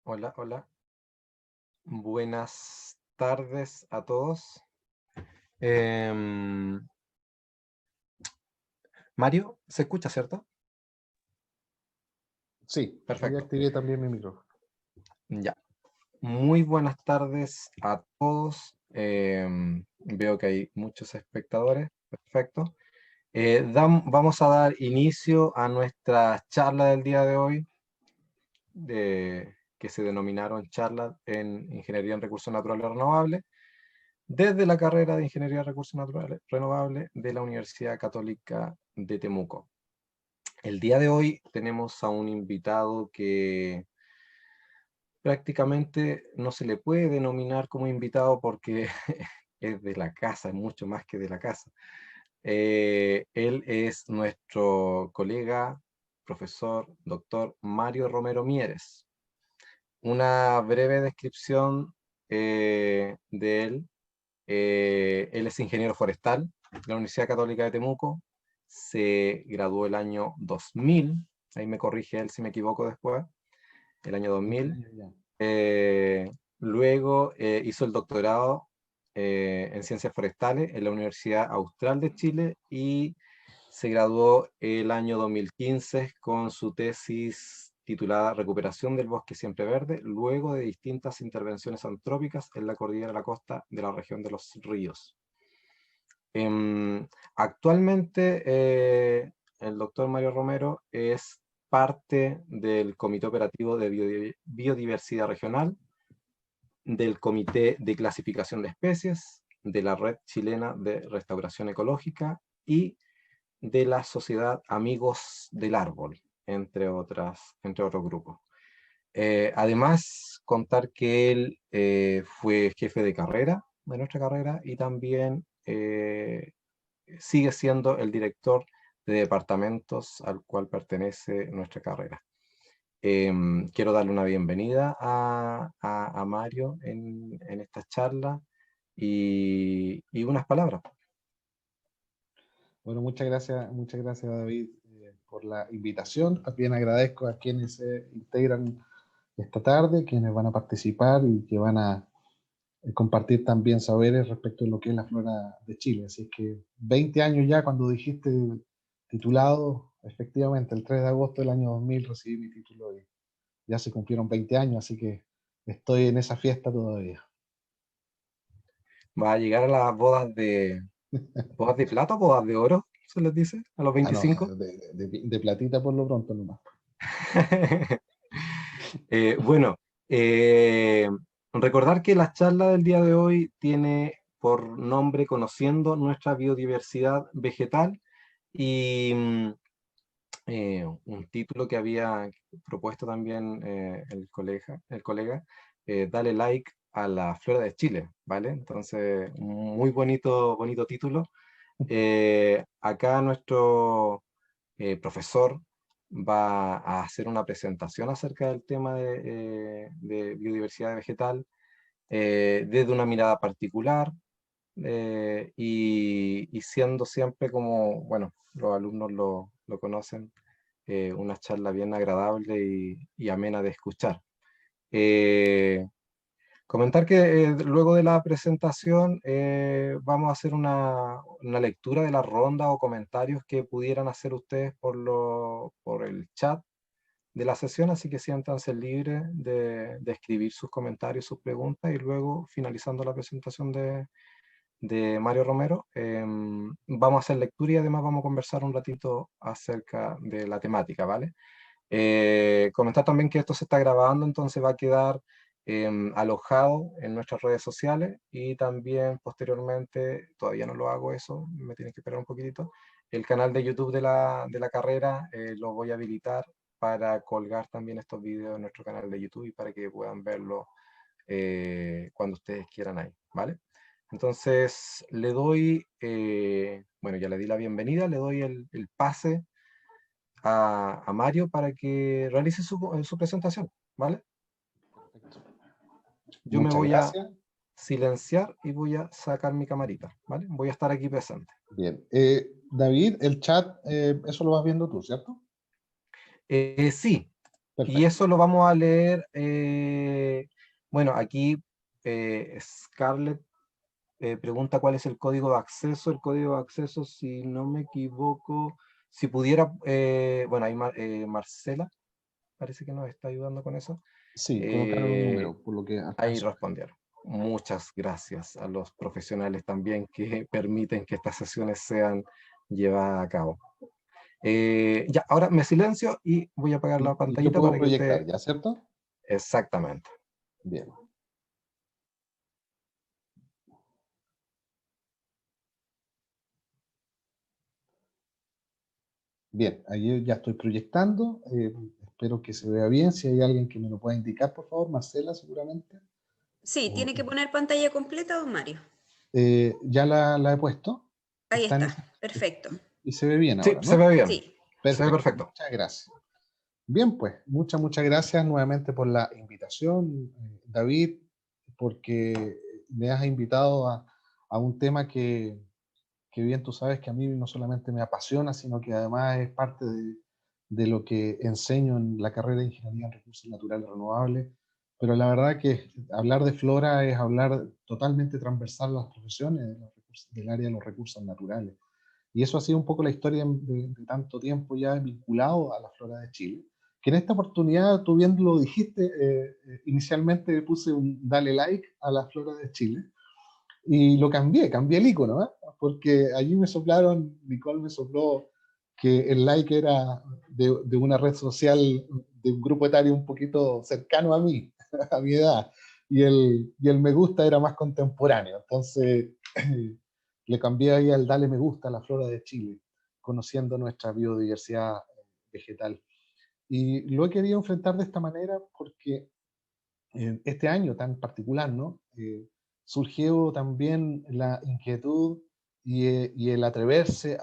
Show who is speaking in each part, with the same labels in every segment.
Speaker 1: Hola, hola. Buenas tardes a todos. Em, Mario, ¿se escucha, cierto?
Speaker 2: Sí, ahí
Speaker 1: Perfecto.
Speaker 2: activé también mi micrófono.
Speaker 1: Ya. Muy buenas tardes a todos. Veo que hay muchos espectadores. Perfecto. Vamos a dar inicio a nuestra charla del día de hoy, que se denominaron charlas en Ingeniería en Recursos Naturales Renovables, desde la carrera de Ingeniería de Recursos Naturales Renovables de la Universidad Católica de Temuco. El día de hoy tenemos a un invitado que prácticamente no se le puede denominar como invitado porque es de la casa, es mucho más que de la casa. Él es nuestro colega, profesor, doctor Mario Romero Mieres. Una breve descripción de él. Él es ingeniero forestal de la Universidad Católica de Temuco. Se graduó el año 2000. Ahí me corrige él si me equivoco después. El año
Speaker 2: 20
Speaker 1: 2000.
Speaker 2: años ya.
Speaker 1: Luego hizo el doctorado en ciencias forestales en la Universidad Austral de Chile y se graduó el año 2015 con su tesis titulada Recuperación del bosque siempre verde, luego de distintas intervenciones antrópicas en la cordillera de la costa de la región de los ríos. Actualmente el doctor Mario Romero es parte del Comité Operativo de Biodiversidad Regional, del Comité de Clasificación de Especies, de la Red Chilena de Restauración Ecológica y de la Sociedad Amigos del Árbol, entre otros grupos. Además, contar que él fue jefe de carrera de nuestra carrera y también sigue siendo el director de departamentos al cual pertenece nuestra carrera. Quiero darle una bienvenida a Mario en esta charla y unas palabras.
Speaker 2: Bueno, muchas gracias David por la invitación. También agradezco a quienes se integran esta tarde, quienes van a participar y que van a compartir también saberes respecto de lo que es la flora de Chile. Así es que 20 años ya, cuando dijiste titulado, efectivamente, el 3 de agosto del año 2000 recibí mi título y ya se cumplieron 20 años, así que estoy en esa fiesta todavía.
Speaker 1: Va a llegar a las bodas de plata o bodas de oro, se les dice, a los
Speaker 2: Ah, no,
Speaker 1: 25.
Speaker 2: de platita por lo pronto nomás.
Speaker 1: Bueno, eh, recordar que la charla del día de hoy tiene por nombre Conociendo nuestra biodiversidad vegetal y un título que había propuesto también el colega, Dale like a la flora de Chile, ¿vale? Entonces, muy bonito, bonito título. Acá nuestro profesor va a hacer una presentación acerca del tema de biodiversidad vegetal desde una mirada particular y siendo siempre como, bueno, los alumnos lo conocen, una charla bien agradable y amena de escuchar. Eh, Comentar que luego de la presentación vamos a hacer una lectura de la ronda o comentarios que pudieran hacer ustedes por el chat de la sesión, así que siéntanse libres de escribir sus comentarios, sus preguntas y luego, finalizando la presentación de Mario Romero, vamos a hacer lectura y además vamos a conversar un ratito acerca de la temática, ¿vale? Comentar también que esto se está grabando, entonces va a quedar alojado en nuestras redes sociales y también posteriormente, todavía no lo hago eso, me tienen que esperar un poquitito, el canal de YouTube de la carrera lo voy a habilitar para colgar también estos videos en nuestro canal de YouTube y para que puedan verlo cuando ustedes quieran ahí, ¿vale? Entonces le doy, bueno, ya le di la bienvenida, le doy el pase a Mario para que realice su presentación, ¿vale?
Speaker 2: Perfecto.
Speaker 1: Yo me
Speaker 2: Muchas
Speaker 1: voy a
Speaker 2: gracias.
Speaker 1: silenciar y voy a sacar mi camarita, ¿vale? Voy a estar aquí presente.
Speaker 2: Bien. David, el chat, eso lo vas viendo tú, ¿cierto?
Speaker 1: Sí, Y
Speaker 2: Perfecto.
Speaker 1: eso lo vamos a leer, bueno, aquí Scarlett pregunta cuál es el código de acceso. El código de acceso, si no me equivoco, si pudiera, bueno, ahí Marcela parece que nos está ayudando con eso.
Speaker 2: Sí, colocaron un
Speaker 1: Eh,
Speaker 2: número, por lo que
Speaker 1: Ahí
Speaker 2: alcanzo.
Speaker 1: respondieron. Muchas gracias a los profesionales también que permiten que estas sesiones sean llevadas a cabo. Ya, ahora me silencio y voy a apagar la
Speaker 2: Y yo
Speaker 1: pantallita
Speaker 2: puedo
Speaker 1: para que usted...
Speaker 2: proyectar, ¿ya cierto?
Speaker 1: Exactamente.
Speaker 2: Bien. Bien, ahí ya estoy proyectando. Espero que se vea bien. Si hay alguien que me lo pueda indicar, por favor, Marcela, seguramente.
Speaker 3: Sí,
Speaker 2: O-
Speaker 3: tiene que poner pantalla completa, don Mario.
Speaker 2: ya la he puesto.
Speaker 3: Ahí
Speaker 2: Está en
Speaker 3: está,
Speaker 2: esa,
Speaker 3: perfecto.
Speaker 2: y se ve bien
Speaker 1: Sí,
Speaker 2: ahora,
Speaker 1: se ve
Speaker 2: ¿no?
Speaker 1: bien.
Speaker 3: Sí,
Speaker 1: Se ve
Speaker 2: Perfecto,
Speaker 1: perfecto.
Speaker 2: muchas gracias. Bien, pues, muchas gracias nuevamente por la invitación, David, porque me has invitado a un tema que bien tú sabes que a mí no solamente me apasiona, sino que además es parte de lo que enseño en la carrera de Ingeniería en Recursos Naturales Renovables. Pero la verdad que hablar de flora es hablar totalmente transversal a las profesiones del área de los recursos naturales. Y eso ha sido un poco la historia de tanto tiempo ya vinculado a la flora de Chile. Que en esta oportunidad, tú bien lo dijiste, inicialmente puse un dale like a la flora de Chile, y lo cambié el icono, ¿eh? Porque allí me soplaron, Nicole me sopló que el like era de una red social de un grupo etario un poquito cercano a mí, a mi edad, y el me gusta era más contemporáneo. Entonces le cambié ahí al dale me gusta a la flora de Chile, conociendo nuestra biodiversidad vegetal. Y lo he querido enfrentar de esta manera porque este año tan particular, ¿no? Surgió también la inquietud y el atreverse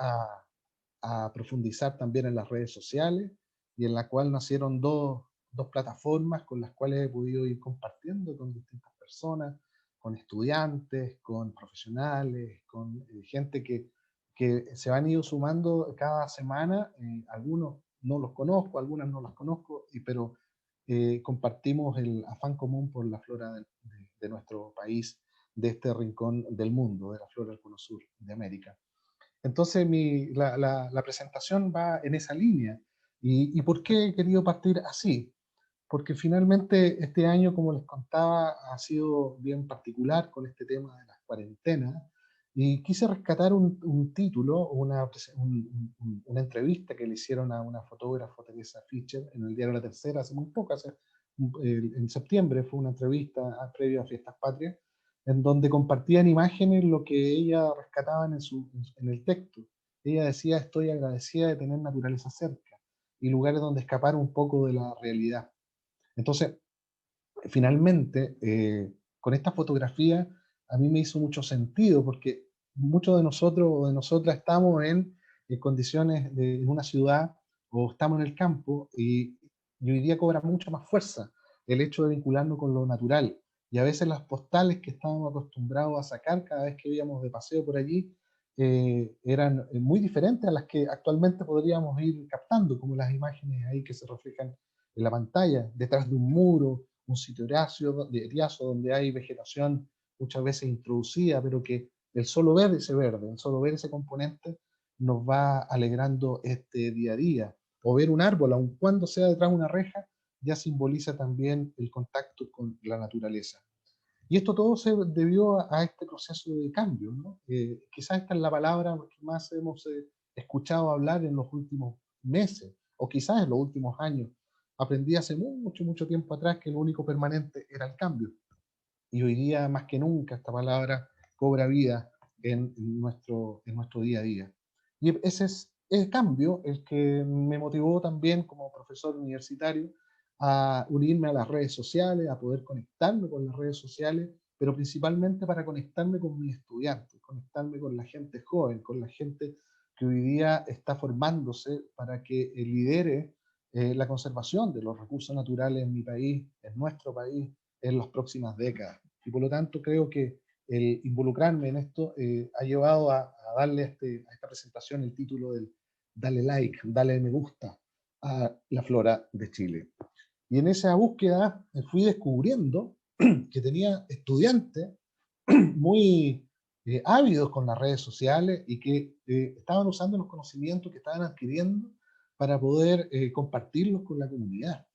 Speaker 2: a profundizar también en las redes sociales, y en la cual nacieron dos plataformas con las cuales he podido ir compartiendo con distintas personas, con estudiantes, con profesionales, con gente que se han ido sumando cada semana. Algunos no los conozco, algunas no las conozco, pero compartimos el afán común por la flora de nuestro país, de este rincón del mundo, de la flora del Cono Sur de América. Entonces la presentación va en esa línea. ¿Y por qué he querido partir así? Porque finalmente este año, como les contaba, ha sido bien particular con este tema de las cuarentenas, y quise rescatar un título, una entrevista que le hicieron a una fotógrafa, Teresa Fischer, en el diario La Tercera hace muy poco, en septiembre fue una entrevista previa a Fiestas Patrias, en donde compartían imágenes lo que ella rescataba en el texto. Ella decía: estoy agradecida de tener naturaleza cerca y lugares donde escapar un poco de la realidad. Entonces, finalmente, con esta fotografía a mí me hizo mucho sentido, porque muchos de nosotros o de nosotras estamos en condiciones en una ciudad, o estamos en el campo, y hoy día cobra mucho más fuerza el hecho de vincularnos con lo natural. Y a veces las postales que estábamos acostumbrados a sacar cada vez que íbamos de paseo por allí eran muy diferentes a las que actualmente podríamos ir captando, como las imágenes ahí que se reflejan en la pantalla, detrás de un muro, un sitio riazo donde hay vegetación muchas veces introducida, pero que el solo ver ese verde, el solo ver ese componente, nos va alegrando este día a día. O ver un árbol, aun cuando sea detrás de una reja, ya simboliza también el contacto con la naturaleza. Y esto todo se debió a este proceso de cambio, ¿no? Quizás esta es la palabra que más hemos escuchado hablar en los últimos meses, o quizás en los últimos años. Aprendí hace mucho tiempo atrás que lo único permanente era el cambio. Y hoy día, más que nunca, esta palabra cobra vida en nuestro día a día. Y ese es el cambio el que me motivó también como profesor universitario a unirme a las redes sociales, a poder conectarme con las redes sociales, pero principalmente para conectarme con mis estudiantes, conectarme con la gente joven, con la gente que hoy día está formándose para que lidere la conservación de los recursos naturales en mi país, en nuestro país, en las próximas décadas. Y por lo tanto creo que el involucrarme en esto ha llevado a darle a esta presentación el título del dale like, dale me gusta a la flora de Chile. Y en esa búsqueda fui descubriendo que tenía estudiantes muy ávidos con las redes sociales y que estaban usando los conocimientos que estaban adquiriendo para poder compartirlos con la comunidad.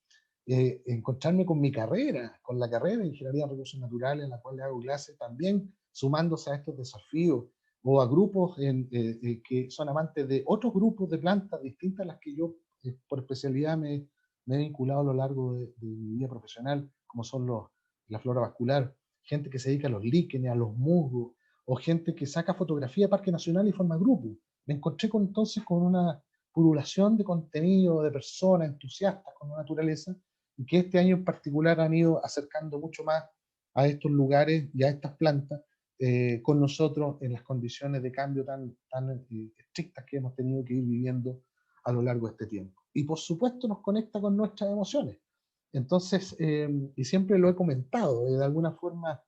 Speaker 2: Encontrarme con mi carrera, con la carrera de Ingeniería en Recursos Naturales, en la cual le hago clases, también sumándose a estos desafíos, o a grupos que son amantes de otros grupos de plantas distintas a las que yo por especialidad me he vinculado a lo largo de mi vida profesional, como son la flora vascular, gente que se dedica a los líquenes, a los musgos, o gente que saca fotografía de Parque Nacional y forma grupos. Me encontré entonces con una pululación de contenido, de personas entusiastas con la naturaleza, y que este año en particular han ido acercando mucho más a estos lugares y a estas plantas con nosotros en las condiciones de cambio tan estrictas que hemos tenido que ir viviendo a lo largo de este tiempo. Y por supuesto nos conecta con nuestras emociones. Entonces, y siempre lo he comentado, de alguna forma,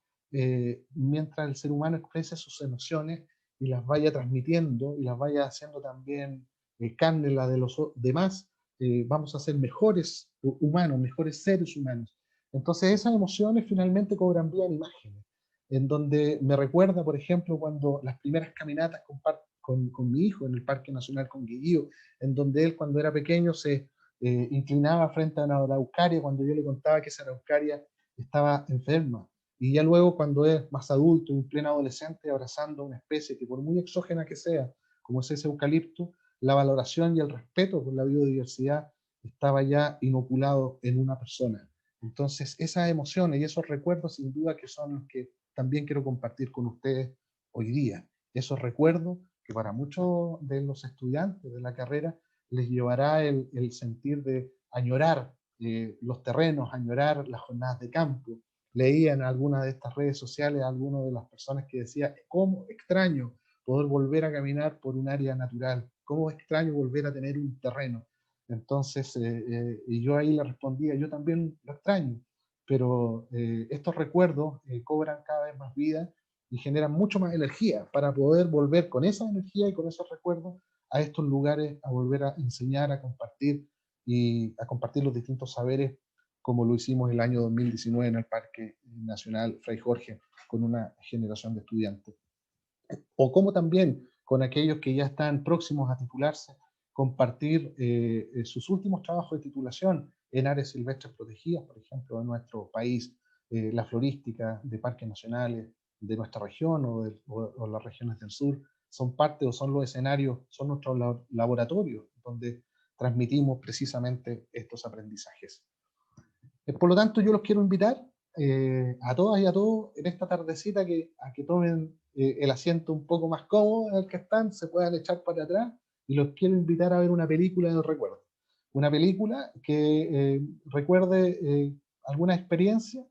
Speaker 2: mientras el ser humano exprese sus emociones y las vaya transmitiendo y las vaya haciendo también carne la de los demás, vamos a ser mejores humanos, mejores seres humanos. Entonces esas emociones finalmente cobran vida en imágenes, en donde me recuerda, por ejemplo, cuando las primeras caminatas con mi hijo en el Parque Nacional Conguillío, en donde él cuando era pequeño se inclinaba frente a una araucaria cuando yo le contaba que esa araucaria estaba enferma. Y ya luego cuando es más adulto, un pleno adolescente, abrazando una especie que por muy exógena que sea, como es ese eucalipto, la valoración y el respeto por la biodiversidad estaba ya inoculado en una persona. Entonces, esas emociones y esos recuerdos, sin duda, que son los que también quiero compartir con ustedes hoy día. Esos recuerdos que para muchos de los estudiantes de la carrera les llevará el sentir de añorar los terrenos, añorar las jornadas de campo. Leía en algunas de estas redes sociales a algunas de las personas que decía, ¿cómo extraño poder volver a caminar por un área natural? ¿Cómo extraño volver a tener un terreno? Entonces, y yo ahí le respondía, yo también lo extraño, pero estos recuerdos cobran cada vez más vida y generan mucho más energía para poder volver con esa energía y con esos recuerdos a estos lugares, a volver a enseñar, a compartir y a compartir los distintos saberes, como lo hicimos el año 2019 en el Parque Nacional Fray Jorge, con una generación de estudiantes. O como también con aquellos que ya están próximos a titularse, compartir sus últimos trabajos de titulación en áreas silvestres protegidas, por ejemplo, de nuestro país, la florística de parques nacionales de nuestra región o las regiones del sur, son parte o son los escenarios, son nuestros laboratorios donde transmitimos precisamente estos aprendizajes. Por lo tanto, yo los quiero invitar a todas y a todos en esta tardecita a que tomen el asiento un poco más cómodo en el que están, se puedan echar para atrás, y los quiero invitar a ver una película del recuerdo. Una película que recuerde alguna experiencia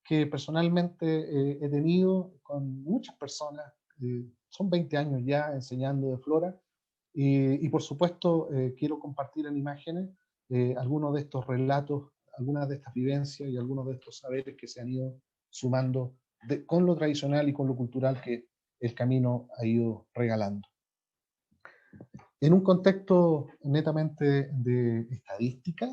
Speaker 2: que personalmente he tenido con muchas personas. Son 20 años ya enseñando de flora y por supuesto quiero compartir en imágenes algunos de estos relatos, algunas de estas vivencias y algunos de estos saberes que se han ido sumando con lo tradicional y con lo cultural que el camino ha ido regalando. En un contexto netamente de estadística,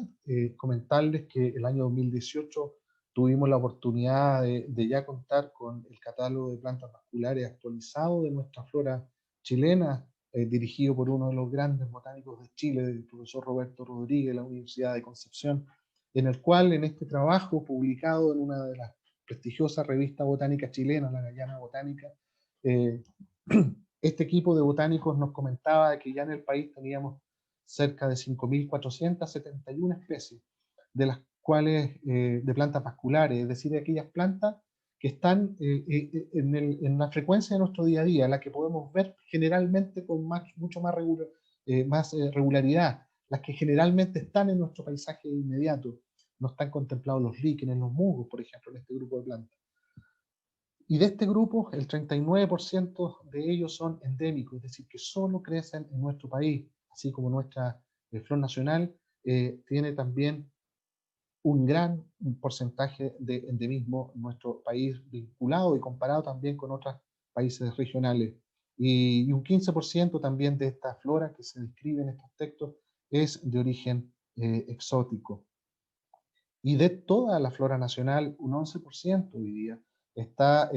Speaker 2: comentarles que el año 2018 tuvimos la oportunidad de ya contar con el catálogo de plantas vasculares actualizado de nuestra flora chilena, dirigido por uno de los grandes botánicos de Chile, el profesor Roberto Rodríguez, de la Universidad de Concepción, en el cual, en este trabajo publicado en una de las prestigiosas revistas botánicas chilenas, la Gallana Botánica, este equipo de botánicos nos comentaba que ya en el país teníamos cerca de 5.471 especies, de las cuales de plantas vasculares, es decir, de aquellas plantas que están en la frecuencia de nuestro día a día, la que podemos ver generalmente con mucho más, regularidad, las que generalmente están en nuestro paisaje inmediato. No están contemplados los líquenes, los musgos, por ejemplo, en este grupo de plantas. Y de este grupo, el 39% de ellos son endémicos, es decir, que solo crecen en nuestro país, así como nuestra flor nacional tiene también un gran porcentaje de endemismo en nuestro país, vinculado y comparado también con otros países regionales. Y un 15% también de esta flora que se describe en estos textos es de origen exótico. Y de toda la flora nacional, un 11% hoy día está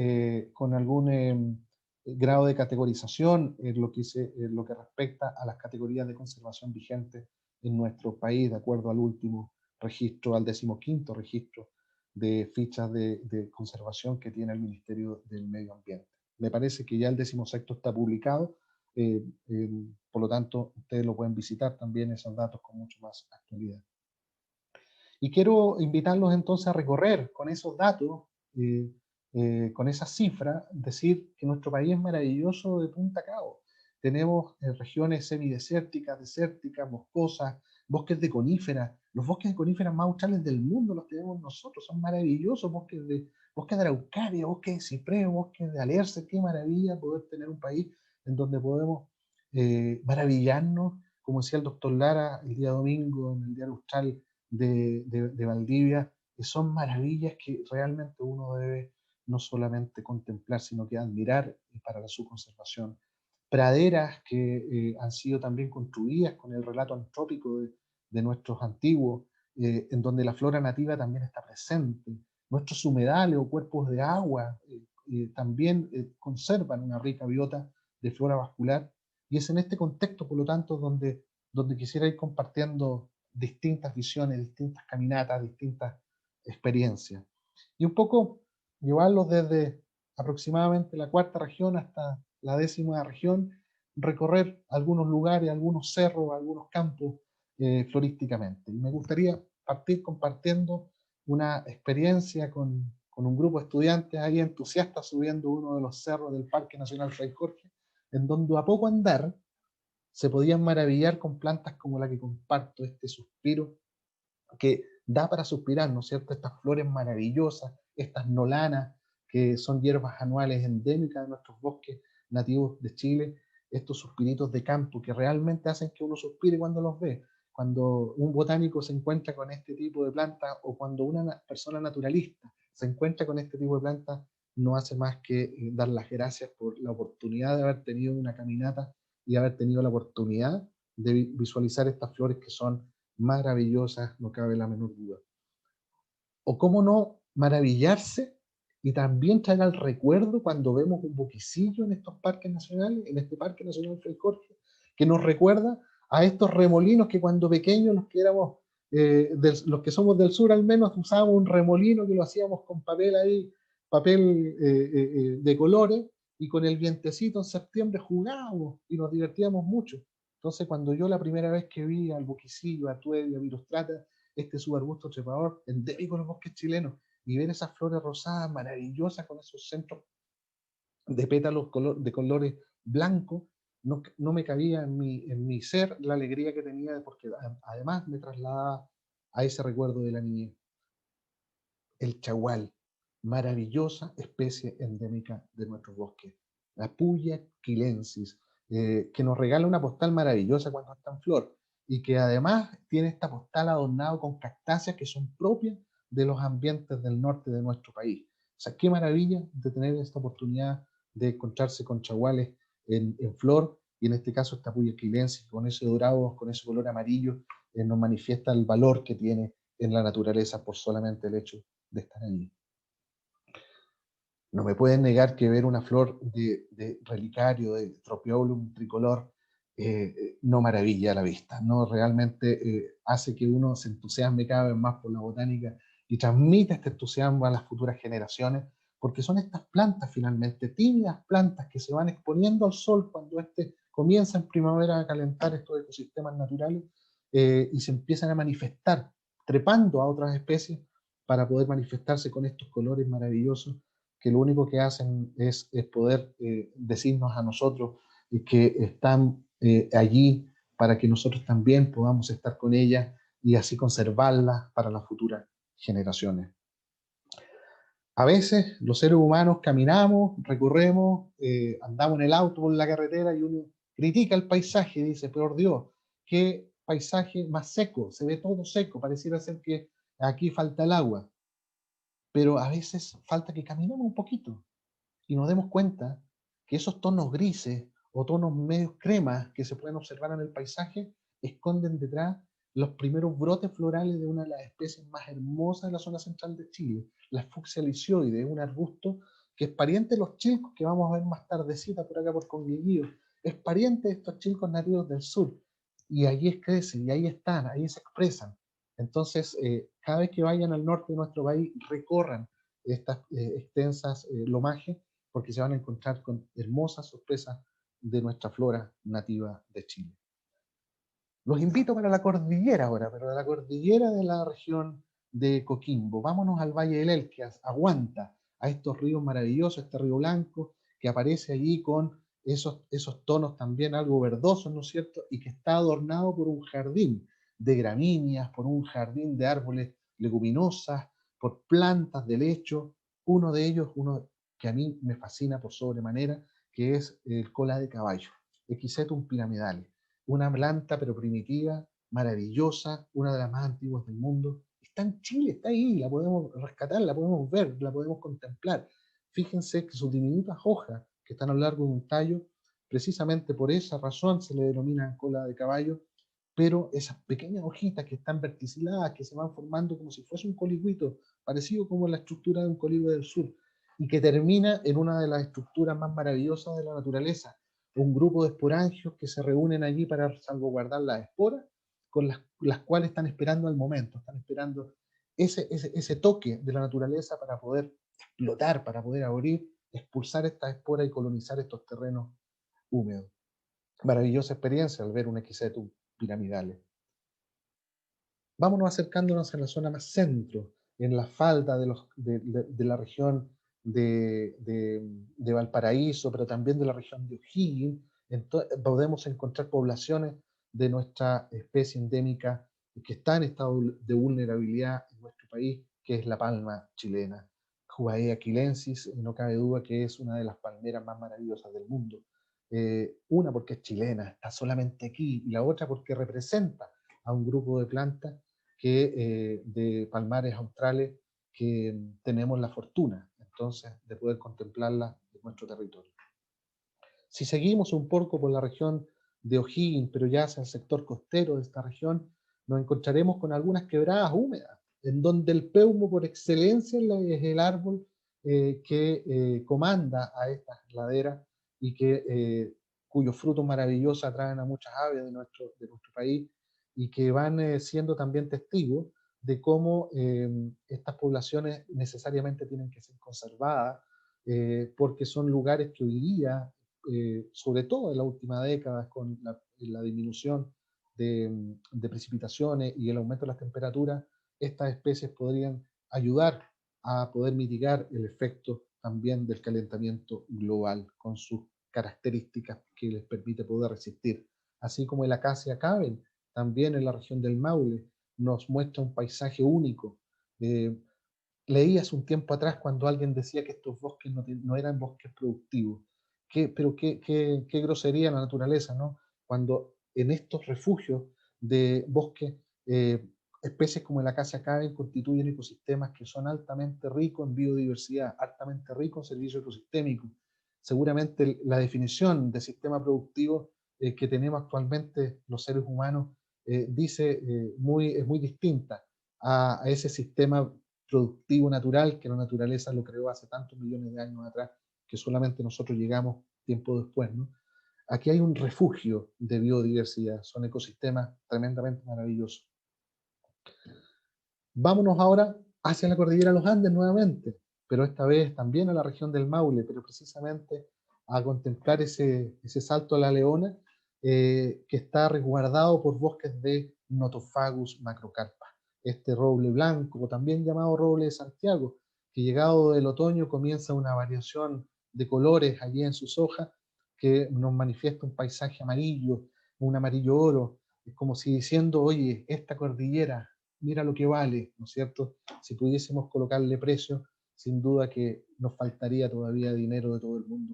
Speaker 2: con algún grado de categorización en lo que respecta a las categorías de conservación vigentes en nuestro país, de acuerdo al último registro, al 15º registro de fichas de conservación que tiene el Ministerio del Medio Ambiente. Me parece que ya el 16º está publicado, por lo tanto, ustedes lo pueden visitar también, esos datos con mucho más actualidad. Y quiero invitarlos entonces a recorrer con esos datos, con esas cifras, decir que nuestro país es maravilloso de punta a cabo. Tenemos regiones semidesérticas, desérticas, boscosas, bosques de coníferas. Los bosques de coníferas más australes del mundo los tenemos nosotros, son maravillosos, bosques de araucaria, bosques de ciprés, bosques de alerce. Qué maravilla poder tener un país en donde podemos maravillarnos, como decía el doctor Lara el día domingo en el Diario Austral de Valdivia, que son maravillas que realmente uno debe no solamente contemplar, sino que admirar para su conservación. Praderas que han sido también construidas con el relato antrópico de nuestros antiguos, en donde la flora nativa también está presente. Nuestros humedales o cuerpos de agua también conservan una rica biota de flora vascular, y es en este contexto, por lo tanto, donde quisiera ir compartiendo distintas visiones, distintas caminatas, distintas experiencias. Y un poco llevarlos desde aproximadamente la 4ª región hasta la 10ª región, recorrer algunos lugares, algunos cerros, algunos campos florísticamente. Y me gustaría partir compartiendo una experiencia con un grupo de estudiantes ahí entusiastas subiendo uno de los cerros del Parque Nacional Fray Jorge, en donde a poco andar se podían maravillar con plantas como la que comparto, este suspiro, que da para suspirar, ¿no es cierto? Estas flores maravillosas, estas nolanas, que son hierbas anuales endémicas de nuestros bosques nativos de Chile, estos suspiritos de campo que realmente hacen que uno suspire cuando los ve. Cuando un botánico se encuentra con este tipo de plantas o cuando una persona naturalista se encuentra con este tipo de plantas, no hace más que dar las gracias por la oportunidad de haber tenido una caminata y haber tenido la oportunidad de visualizar estas flores que son maravillosas, no cabe la menor duda. O cómo no maravillarse y también traer al recuerdo cuando vemos un boquicillo en estos parques nacionales, en este Parque Nacional Fray Jorge, que nos recuerda a estos remolinos que cuando pequeños, los que éramos, los que somos del sur al menos, usábamos un remolino que lo hacíamos con papel ahí, papel de colores, y con el vientecito en septiembre jugábamos y nos divertíamos mucho. Entonces, cuando yo la primera vez que vi al boquicillo, a Tuedia, a Virostrata, este subarbusto trepador endémico en los bosques chilenos, y ver esas flores rosadas maravillosas con esos centros de pétalos de colores blancos, no me cabía en mi ser la alegría que tenía, porque además me trasladaba a ese recuerdo de la niñez. El chagual, maravillosa especie endémica de nuestros bosques. La Puya quilensis, que nos regala una postal maravillosa cuando está en flor, y que además tiene esta postal adornado con cactáceas que son propias de los ambientes del norte de nuestro país. O sea, qué maravilla de tener esta oportunidad de encontrarse con chaguales en flor, y en este caso esta Puya quilensis, con ese dorado, con ese color amarillo, nos manifiesta el valor que tiene en la naturaleza por solamente el hecho de estar allí. No me pueden negar que ver una flor de relicario, de Tropiolum tricolor, no maravilla a la vista, no realmente hace que uno se entusiasme cada vez más por la botánica y transmite este entusiasmo a las futuras generaciones, porque son estas plantas finalmente, tímidas plantas que se van exponiendo al sol cuando comienza en primavera a calentar estos ecosistemas naturales, y se empiezan a manifestar, trepando a otras especies para poder manifestarse con estos colores maravillosos, que lo único que hacen es poder decirnos a nosotros que están allí para que nosotros también podamos estar con ellas y así conservarlas para las futuras generaciones. A veces los seres humanos caminamos, recorremos, andamos en el auto por la carretera y uno critica el paisaje y dice, por Dios, qué paisaje más seco, se ve todo seco, pareciera ser que aquí falta el agua. Pero a veces falta que caminemos un poquito y nos demos cuenta que esos tonos grises o tonos medios cremas que se pueden observar en el paisaje esconden detrás los primeros brotes florales de una de las especies más hermosas de la zona central de Chile, la Fucsia lisioide, un arbusto que es pariente de los chilcos que vamos a ver más tardecita por acá por Conguillío, es pariente de estos chilcos nativos del sur, y allí crecen, y ahí están, ahí se expresan. Entonces, cada vez que vayan al norte de nuestro país, recorran estas extensas lomajes, porque se van a encontrar con hermosas sorpresas de nuestra flora nativa de Chile. Los invito para la cordillera ahora, pero de la cordillera de la región de Coquimbo. Vámonos al Valle del Elqui, a Huanta, a estos ríos maravillosos, este río Blanco, que aparece allí con esos tonos también algo verdosos, ¿no es cierto? Y que está adornado por un jardín de gramíneas, por un jardín de árboles leguminosas, por plantas de lecho. Uno de ellos, uno que a mí me fascina por sobremanera, que es el cola de caballo, Equisetum piramidale, una planta pero primitiva, maravillosa, una de las más antiguas del mundo. Está en Chile, está ahí, la podemos rescatar, la podemos ver, la podemos contemplar. Fíjense que sus diminutas hojas, que están a lo largo de un tallo, precisamente por esa razón se le denomina cola de caballo, pero esas pequeñas hojitas que están verticiladas, que se van formando como si fuese un coligüito, parecido como la estructura de un coligüe del sur, y que termina en una de las estructuras más maravillosas de la naturaleza, un grupo de esporangios que se reúnen allí para salvaguardar las esporas, con las cuales están esperando el momento, están esperando ese toque de la naturaleza para poder explotar, para poder abrir, expulsar estas esporas y colonizar estos terrenos húmedos. Maravillosa experiencia al ver un Equisetum piramidales. Vámonos acercándonos a la zona más centro, en la falda de la región de Valparaíso, pero también de la región de O'Higgins. Podemos encontrar poblaciones de nuestra especie endémica que está en estado de vulnerabilidad en nuestro país, que es la palma chilena. Jubaea quilensis, no cabe duda que es una de las palmeras más maravillosas del mundo. Una porque es chilena, está solamente aquí, y la otra porque representa a un grupo de plantas de palmares australes que tenemos la fortuna entonces de poder contemplarla en nuestro territorio. Si seguimos un poco por la región de O'Higgins, pero ya hacia el sector costero de esta región, nos encontraremos con algunas quebradas húmedas, en donde el peumo por excelencia es el árbol que comanda a estas laderas y cuyos frutos maravillosos atraen a muchas aves de nuestro país y que van siendo también testigos de cómo estas poblaciones necesariamente tienen que ser conservadas porque son lugares que hoy día sobre todo en la última década, con la disminución de precipitaciones y el aumento de las temperaturas, estas especies podrían ayudar a poder mitigar el efecto también del calentamiento global con sus características que les permite poder resistir. Así como el acacia caben, también en la región del Maule, nos muestra un paisaje único. Leí hace un tiempo atrás cuando alguien decía que estos bosques no eran bosques productivos. Qué grosería la naturaleza, ¿no? Cuando en estos refugios de bosques, especies como el acacia caben constituyen ecosistemas que son altamente ricos en biodiversidad, altamente ricos en servicios ecosistémicos. Seguramente la definición de sistema productivo que tenemos actualmente los seres humanos es muy distinta a ese sistema productivo natural que la naturaleza lo creó hace tantos millones de años atrás, que solamente nosotros llegamos tiempo después, ¿no? Aquí hay un refugio de biodiversidad, son ecosistemas tremendamente maravillosos. Vámonos ahora hacia la cordillera de los Andes nuevamente, pero esta vez también a la región del Maule, pero precisamente a contemplar ese salto a la Leona, que está resguardado por bosques de Nothofagus macrocarpa, este roble blanco, también llamado roble de Santiago, que llegado el otoño comienza una variación de colores allí en sus hojas, que nos manifiesta un paisaje amarillo, un amarillo oro, es como si diciendo, oye, esta cordillera, mira lo que vale, ¿no es cierto? Si pudiésemos colocarle precio, sin duda que nos faltaría todavía dinero de todo el mundo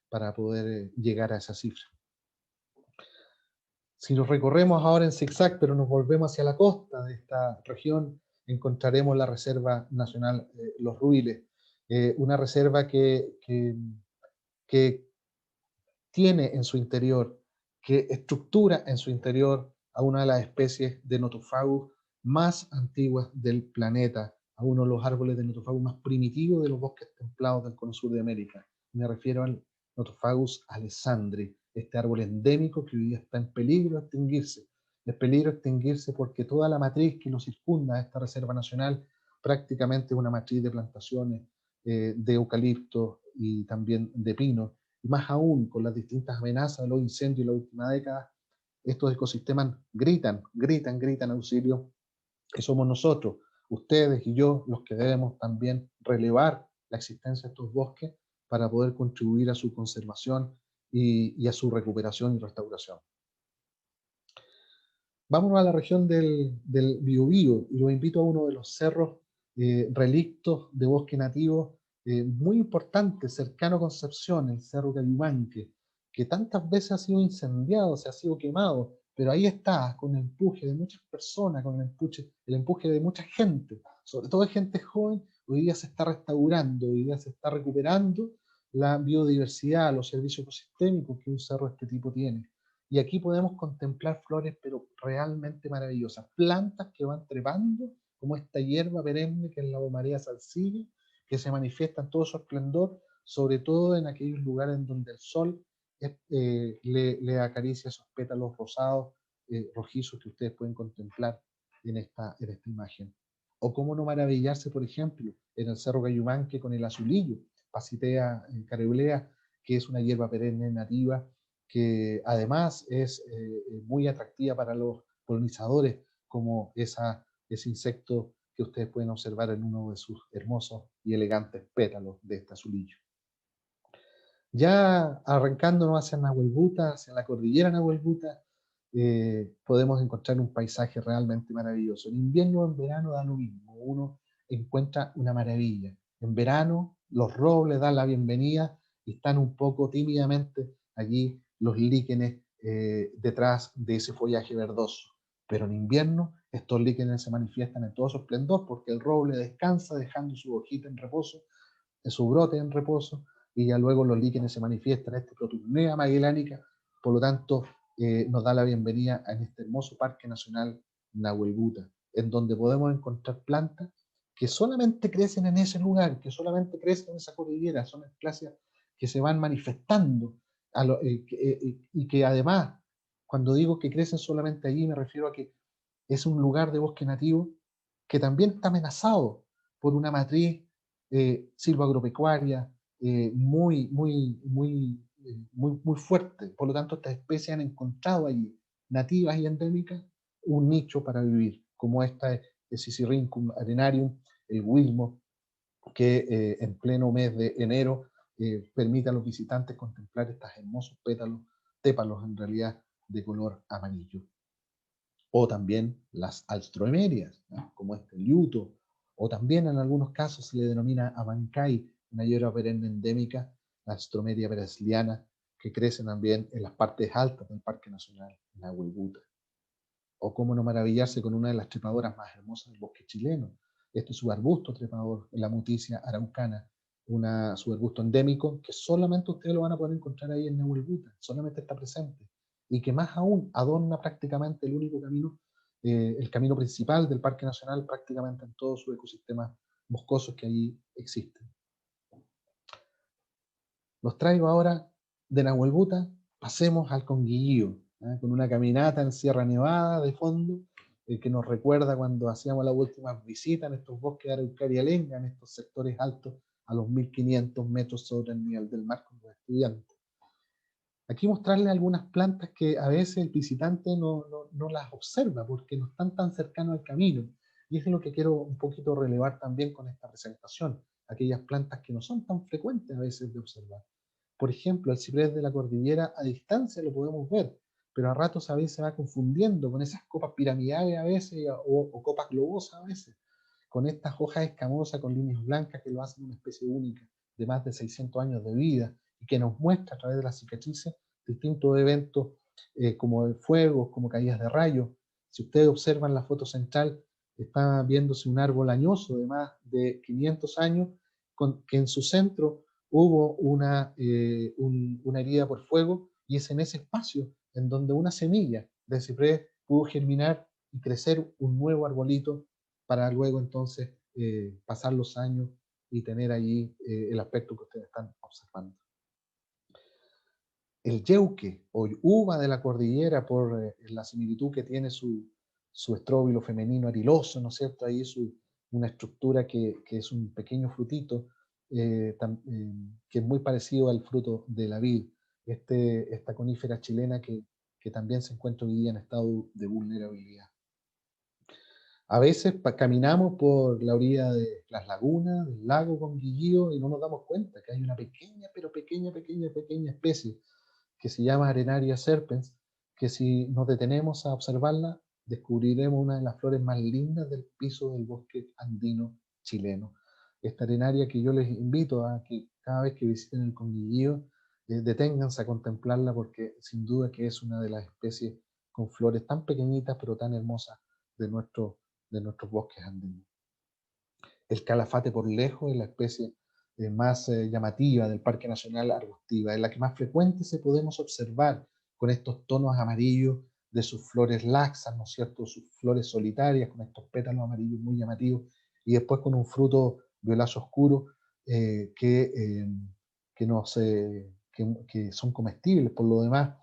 Speaker 2: para poder llegar a esa cifra. Si nos recorremos ahora en zigzag, pero nos volvemos hacia la costa de esta región, encontraremos la Reserva Nacional Los Ruiles, una reserva que tiene en su interior, que estructura en su interior a una de las especies de Nothofagus más antiguas del planeta, a uno de los árboles de Nothofagus más primitivos de los bosques templados del cono sur de América. Me refiero al Nothofagus alessandri, este árbol endémico que hoy día está en peligro de extinguirse. En peligro de extinguirse porque toda la matriz que lo circunda, esta reserva nacional, prácticamente es una matriz de plantaciones de eucalipto y también de pino, y más aún con las distintas amenazas de los incendios en la última década, estos ecosistemas gritan auxilio, que somos nosotros, ustedes y yo, los que debemos también relevar la existencia de estos bosques para poder contribuir a su conservación y a su recuperación y restauración. Vámonos a la región del Biobío y los invito a uno de los cerros relictos de bosque nativo muy importante, cercano a Concepción, el Cerro Cayumanque, que tantas veces ha sido incendiado, se ha sido quemado, pero ahí está, con el empuje de muchas personas, con el empuje de mucha gente, sobre todo de gente joven. Hoy día se está restaurando, hoy día se está recuperando la biodiversidad, los servicios ecosistémicos que un cerro de este tipo tiene. Y aquí podemos contemplar flores, pero realmente maravillosas, plantas que van trepando, como esta hierba perenne que es la Bomaria salsilla, que se manifiesta en todo su esplendor, sobre todo en aquellos lugares en donde el sol le acaricia esos pétalos rosados, rojizos que ustedes pueden contemplar en esta imagen. O cómo no maravillarse, por ejemplo, en el Cerro Cayumanque con el azulillo, Pasitea careulea, que es una hierba perenne nativa, que además es muy atractiva para los polinizadores, como ese insecto que ustedes pueden observar en uno de sus hermosos y elegantes pétalos de este azulillo. Ya arrancándonos hacia Nahuelbuta, hacia la cordillera Nahuelbuta, podemos encontrar un paisaje realmente maravilloso. En invierno o en verano da lo mismo, uno encuentra una maravilla. En verano los robles dan la bienvenida y están un poco tímidamente allí los líquenes detrás de ese follaje verdoso. Pero en invierno estos líquenes se manifiestan en todo su esplendor porque el roble descansa dejando su hojita en reposo, su brote en reposo, y ya luego los líquenes se manifiestan, este Proturnea magellanica, por lo tanto nos da la bienvenida a este hermoso Parque Nacional Nahuelbuta, en donde podemos encontrar plantas que solamente crecen en ese lugar, que solamente crecen en esa cordillera, son especies que se van manifestando y que además, cuando digo que crecen solamente allí, me refiero a que es un lugar de bosque nativo que también está amenazado por una matriz silvagropecuaria muy fuerte. Por lo tanto, estas especies han encontrado allí, nativas y endémicas, un nicho para vivir, como esta el Sisyrinchum arenarium, el Wilmo, que en pleno mes de enero permite a los visitantes contemplar estos hermosos pétalos, tépalos en realidad, de color amarillo. O también las alstroemerias, ¿no? Como este liuto, o también en algunos casos se le denomina abancay, una hierba perenne endémica, la Alstroemeria peresliana, que crece también en las partes altas del Parque Nacional Nahuelbuta. O cómo no maravillarse con una de las trepadoras más hermosas del bosque chileno, este subarbusto trepador, la Muticia araucana, un subarbusto endémico que solamente ustedes lo van a poder encontrar ahí en Nahuelbuta, solamente está presente, y que más aún adorna prácticamente el único camino, el camino principal del Parque Nacional, prácticamente en todos sus ecosistemas boscosos que allí existen. Los traigo ahora de Nahuelbuta, pasemos al Conguillío, con una caminata en Sierra Nevada de fondo, que nos recuerda cuando hacíamos las últimas visitas en estos bosques de Araucaria Lenga, en estos sectores altos a los 1500 metros sobre el nivel del mar con los estudiantes. Aquí mostrarles algunas plantas que a veces el visitante no las observa porque no están tan cercanos al camino. Y eso es lo que quiero un poquito relevar también con esta presentación. Aquellas plantas que no son tan frecuentes a veces de observar. Por ejemplo, el ciprés de la cordillera a distancia lo podemos ver, pero a ratos a veces se va confundiendo con esas copas piramidales a veces o copas globosas a veces, con estas hojas escamosas con líneas blancas que lo hacen una especie única de más de 600 años de vida y que nos muestra a través de las cicatrices distintos eventos como de fuegos, como caídas de rayos. Si ustedes observan la foto central, está viéndose un árbol añoso de más de 500 años que en su centro hubo una herida por fuego y es en ese espacio en donde una semilla de ciprés pudo germinar y crecer un nuevo arbolito para luego entonces pasar los años y tener allí el aspecto que ustedes están observando. El yeuque o uva de la cordillera, por la similitud que tiene su estróbilo femenino ariloso, ¿no es cierto? Ahí una estructura que es un pequeño frutito que es muy parecido al fruto de la vid. Esta conífera chilena que también se encuentra hoy día en estado de vulnerabilidad. A veces caminamos por la orilla de las lagunas, del lago Conguillío, y no nos damos cuenta que hay una pequeña, pero pequeña especie que se llama Arenaria serpens, que si nos detenemos a observarla, descubriremos una de las flores más lindas del piso del bosque andino chileno. Esta arenaria que yo les invito a que cada vez que visiten el Conguillío, deténganse a contemplarla, porque sin duda que es una de las especies con flores tan pequeñitas pero tan hermosas de nuestros bosques andinos. El calafate por lejos es la especie más llamativa del Parque Nacional Arbustiva, es la que más frecuente se podemos observar con estos tonos amarillos de sus flores laxas, ¿no es cierto?, sus flores solitarias con estos pétalos amarillos muy llamativos, y después con un fruto violáceo oscuro que son comestibles por lo demás,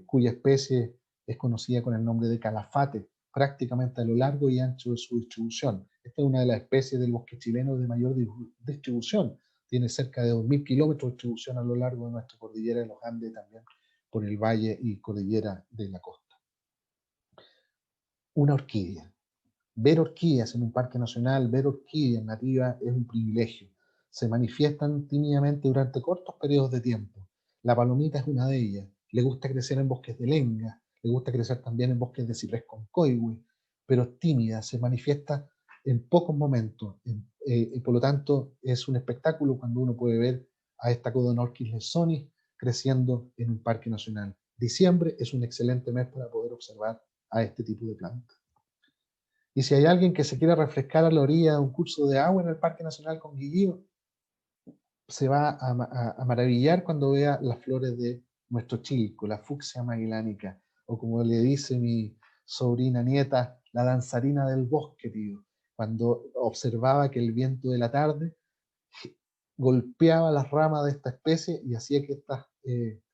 Speaker 2: cuya especie es conocida con el nombre de calafate, prácticamente a lo largo y ancho de su distribución. Esta es una de las especies del bosque chileno de mayor distribución. Tiene cerca de 2.000 kilómetros de distribución a lo largo de nuestra cordillera de los Andes, también por el valle y cordillera de la costa. Una orquídea. Ver orquídeas en un parque nacional, ver orquídeas nativas es un privilegio. Se manifiestan tímidamente durante cortos periodos de tiempo. La palomita es una de ellas. Le gusta crecer en bosques de lenga, le gusta crecer también en bosques de ciprés concoigüe, pero es tímida, se manifiesta en pocos momentos. Y por lo tanto es un espectáculo cuando uno puede ver a esta Codonorchis lessonis creciendo en un parque nacional. Diciembre es un excelente mes para poder observar a este tipo de plantas. Y si hay alguien que se quiera refrescar a la orilla de un curso de agua en el Parque Nacional Conguillío, se va a maravillar cuando vea las flores de nuestro chilco, la fucsia magellanica, o como le dice mi sobrina nieta, la danzarina del bosque, tío, cuando observaba que el viento de la tarde golpeaba las ramas de esta especie y hacía que estas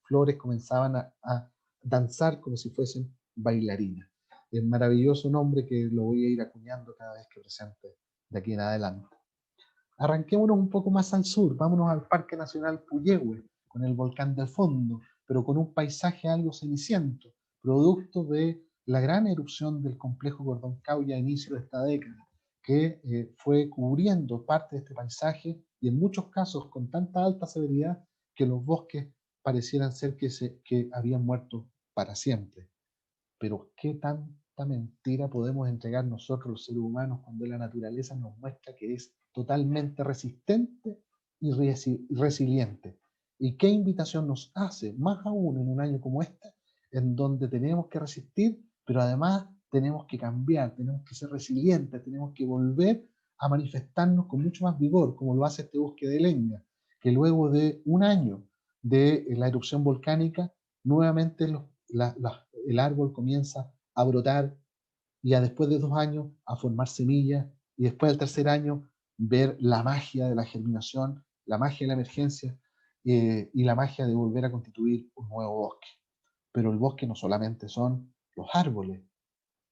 Speaker 2: flores comenzaban a danzar como si fuesen bailarinas. El maravilloso nombre que lo voy a ir acuñando cada vez que presente de aquí en adelante. Arranquémonos un poco más al sur, vámonos al Parque Nacional Puyehue, con el volcán del fondo, pero con un paisaje algo ceniciento, producto de la gran erupción del complejo Cordón Cauya a inicio de esta década, que fue cubriendo parte de este paisaje y en muchos casos con tanta alta severidad que los bosques parecieran ser que habían muerto para siempre. Pero ¿qué tanta mentira podemos entregar nosotros los seres humanos cuando la naturaleza nos muestra que es totalmente resistente y resiliente? ¿Y qué invitación nos hace, más aún en un año como este, en donde tenemos que resistir, pero además tenemos que cambiar, tenemos que ser resilientes, tenemos que volver a manifestarnos con mucho más vigor, como lo hace este bosque de leña, que luego de un año de la erupción volcánica, nuevamente el árbol comienza a brotar y después de 2 años a formar semillas, y después del tercer año ver la magia de la germinación, la magia de la emergencia y la magia de volver a constituir un nuevo bosque. Pero el bosque no solamente son los árboles.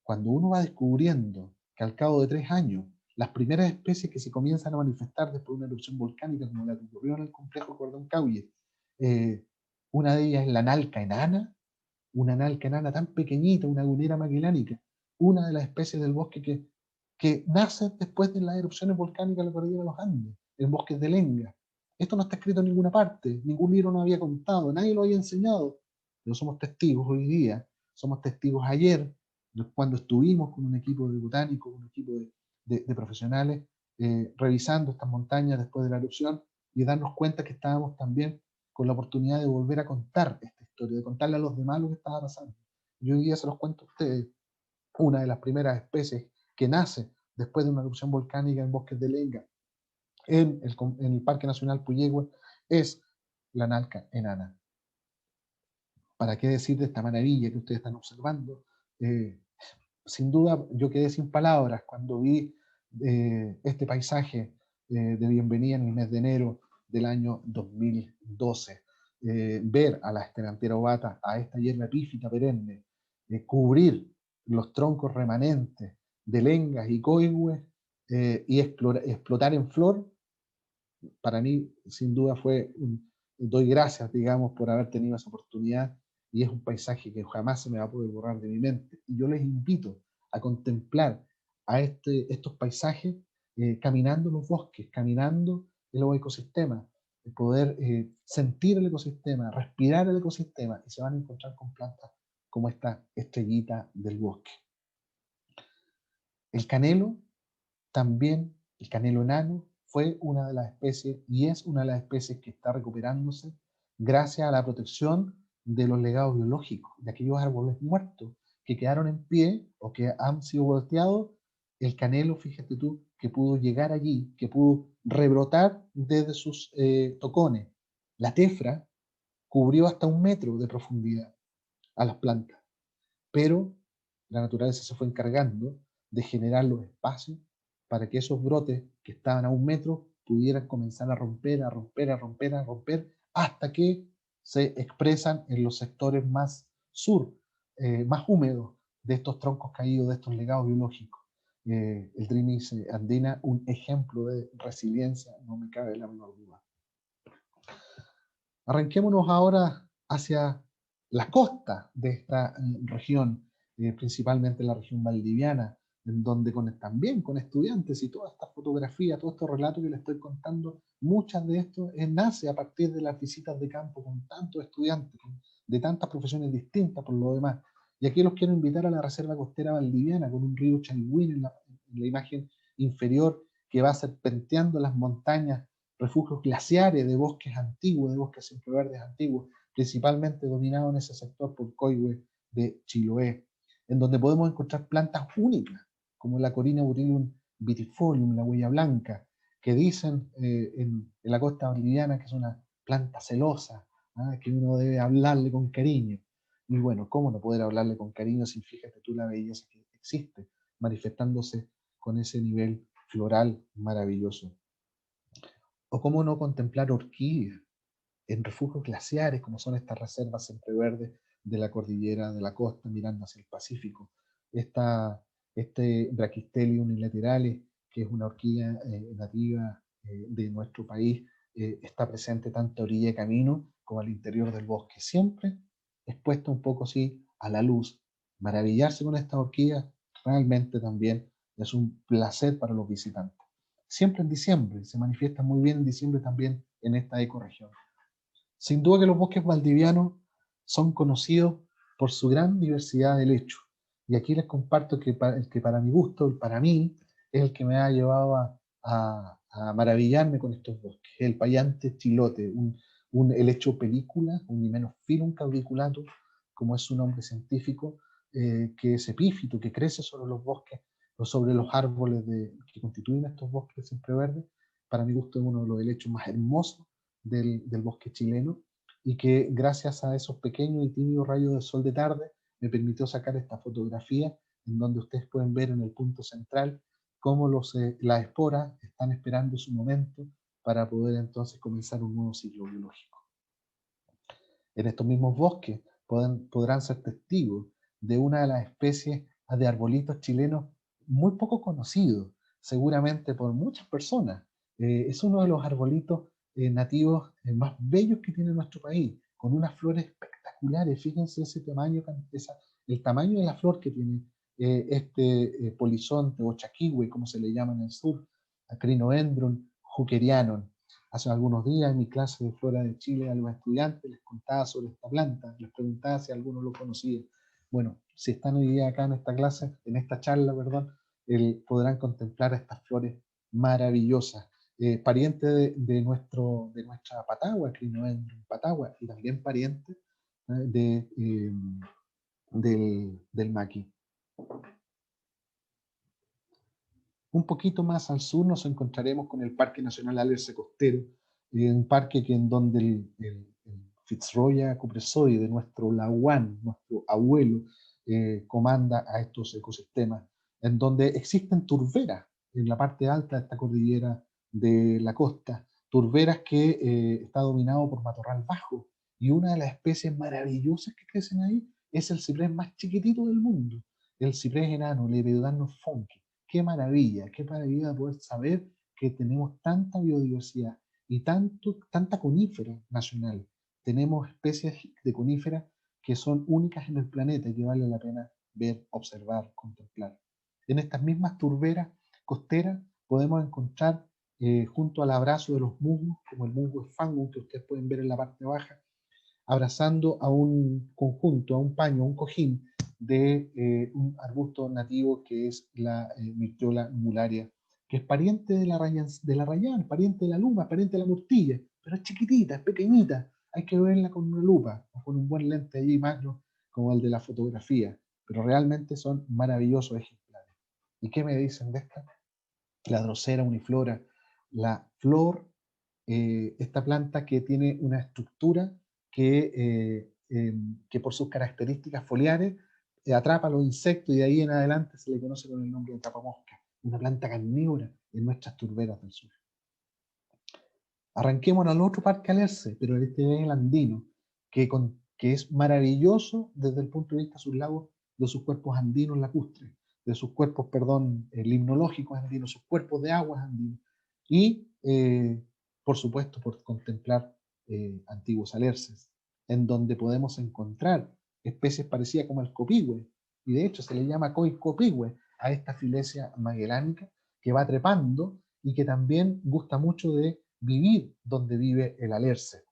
Speaker 2: Cuando uno va descubriendo que al cabo de 3 años las primeras especies que se comienzan a manifestar después de una erupción volcánica como la que ocurrió en el complejo Cordón Cauye, una de ellas es la nalca enana, una nalca enana tan pequeñita, una gunera magellánica, una de las especies del bosque que nace después de las erupciones volcánicas de la cordillera de los Andes, en bosques de lenga. Esto no está escrito en ninguna parte, ningún libro nos había contado, nadie lo había enseñado, pero somos testigos hoy día, somos testigos ayer, cuando estuvimos con un equipo de botánicos, un equipo de profesionales, revisando estas montañas después de la erupción y darnos cuenta que estábamos también con la oportunidad de volver a contar esta historia, de contarle a los demás lo que estaba pasando. Yo hoy día se los cuento a ustedes, una de las primeras especies que nace después de una erupción volcánica en bosques de lenga en el Parque Nacional Puyehue es la nalca enana. ¿para qué decir de esta maravilla que ustedes están observando? Sin duda, yo quedé sin palabras cuando vi este paisaje de bienvenida en el mes de enero del año 2012. Ver a la Esterantiera ovata, a esta hierba epífita perenne, cubrir los troncos remanentes de lengas y coigües y explotar en flor, para mí, sin duda, doy gracias, digamos, por haber tenido esa oportunidad, y es un paisaje que jamás se me va a poder borrar de mi mente. Y yo les invito a contemplar estos paisajes caminando los bosques, caminando en los ecosistemas, poder sentir el ecosistema, respirar el ecosistema, y se van a encontrar con plantas como esta estrellita del bosque. El canelo también, el canelo enano, fue una de las especies y es una de las especies que está recuperándose gracias a la protección de los legados biológicos, de aquellos árboles muertos que quedaron en pie o que han sido volteados. El canelo, fíjate tú, que pudo llegar allí, que pudo rebrotar desde sus tocones. La tefra cubrió hasta 1 metro de profundidad a las plantas, pero la naturaleza se fue encargando de generar los espacios para que esos brotes que estaban a 1 metro pudieran comenzar a romper, a romper, a romper, a romper, hasta que se expresan en los sectores más sur, más húmedos de estos troncos caídos, de estos legados biológicos. El Trinis andina, un ejemplo de resiliencia, no me cabe la menor duda. Arranquémonos ahora hacia la costa de esta región, principalmente la región valdiviana, en donde también con estudiantes y toda esta fotografía, todos estos relatos que les estoy contando, muchas de esto nace a partir de las visitas de campo con tantos estudiantes, de tantas profesiones distintas por lo demás. Y aquí los quiero invitar a la Reserva Costera Valdiviana, con un río Chalhuín en la imagen inferior, que va serpenteando las montañas, refugios glaciares de bosques antiguos, de bosques sempreverdes antiguos, principalmente dominados en ese sector por coigüe de Chiloé, en donde podemos encontrar plantas únicas, como la Corina butyllum vitifolium, la huella blanca, que dicen en la costa boliviana que es una planta celosa, que uno debe hablarle con cariño. Y bueno, ¿cómo no poder hablarle con cariño si fíjate tú la belleza que existe, manifestándose con ese nivel floral maravilloso? O cómo no contemplar orquídeas en refugios glaciares, como son estas reservas sempreverdes de la cordillera de la costa, mirando hacia el Pacífico. Este Brachystelia unilaterale, que es una orquídea nativa de nuestro país, está presente tanto a orilla de camino como al interior del bosque, siempre expuesta un poco así a la luz. Maravillarse con estas orquídeas realmente también es un placer para los visitantes. Siempre en diciembre, se manifiesta muy bien en diciembre también en esta ecorregión. Sin duda que los bosques valdivianos son conocidos por su gran diversidad de helechos. Y aquí les comparto que el que para mi gusto, para mí, es el que me ha llevado a maravillarme con estos bosques. El payante chilote, un helecho película, un Hymenophyllum caudiculatum, como es su nombre científico, que es epífito, que crece sobre los bosques o sobre los árboles que constituyen estos bosques sempreverdes. Para mi gusto es uno de los helechos más hermosos del bosque chileno, y que gracias a esos pequeños y tímidos rayos de sol de tarde me permitió sacar esta fotografía en donde ustedes pueden ver en el punto central cómo las esporas están esperando su momento para poder entonces comenzar un nuevo ciclo biológico. En estos mismos bosques podrán ser testigos de una de las especies de arbolitos chilenos muy poco conocidos, seguramente por muchas personas. Es uno de los arbolitos nativos más bellos que tiene nuestro país, con unas flores espectaculares. Fíjense ese tamaño, el tamaño de la flor que tiene este polizonte o chaquihue, como se le llama en el sur, Acrinoendron hookerianum. Hace algunos días en mi clase de Flora de Chile a los estudiantes les contaba sobre esta planta, les preguntaba si algunos lo conocían. Bueno, si están hoy día acá en esta clase, en esta charla, perdón, podrán contemplar estas flores maravillosas, pariente de nuestra patagua, Crinoendron patagua, y también pariente del maqui. Un poquito más al sur nos encontraremos con el Parque Nacional Alerce Costero, un parque en donde el Fitzroya cupresoide, nuestro laguán, nuestro abuelo, comanda a estos ecosistemas, en donde existen turberas en la parte alta de esta cordillera de la costa, turberas que está dominado por matorral bajo, y una de las especies maravillosas que crecen ahí es el ciprés más chiquitito del mundo, el ciprés enano, Lepidodactylus funky. Qué maravilla poder saber que tenemos tanta biodiversidad y tanta conífera nacional. Tenemos especies de coníferas que son únicas en el planeta y que vale la pena ver, observar, contemplar. En estas mismas turberas costeras podemos encontrar junto al abrazo de los musgos, como el musgo esfangum que ustedes pueden ver en la parte baja, abrazando a un conjunto, a un paño, a un cojín de un arbusto nativo que es la Myrtiola numularia, que es pariente de la rayán, pariente de la luma, pariente de la murtilla, pero es chiquitita, es pequeñita, hay que verla con una lupa o con un buen lente allí macro como el de la fotografía, pero realmente son maravillosos ejemplares. ¿Y qué me dicen de esta? La Drosera uniflora, la flor, esta planta que tiene una estructura que por sus características foliares atrapa a los insectos y de ahí en adelante se le conoce con el nombre de tapamosca, una planta carnívora en nuestras turberas del sur. Arranquemos al otro parque Alerce, pero este es el andino, que es maravilloso desde el punto de vista de sus lagos, de sus cuerpos andinos lacustres, de sus cuerpos, limnológicos andinos, sus cuerpos de aguas andinos, y por supuesto por contemplar antiguos alerces, en donde podemos encontrar especies parecidas como el copihue, y de hecho se le llama copihue a esta filesia magelánica que va trepando y que también gusta mucho de vivir donde vive el alerce,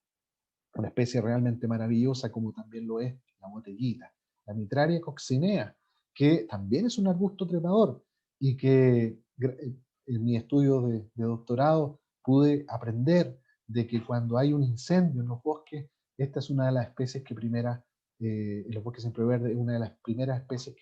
Speaker 2: una especie realmente maravillosa como también lo es la botellita, la Mitraria coccinea, que también es un arbusto trepador y que en mi estudio de doctorado pude aprender de que cuando hay un incendio en los bosques, esta es una de las especies que en los bosques siempre verde, una de las primeras especies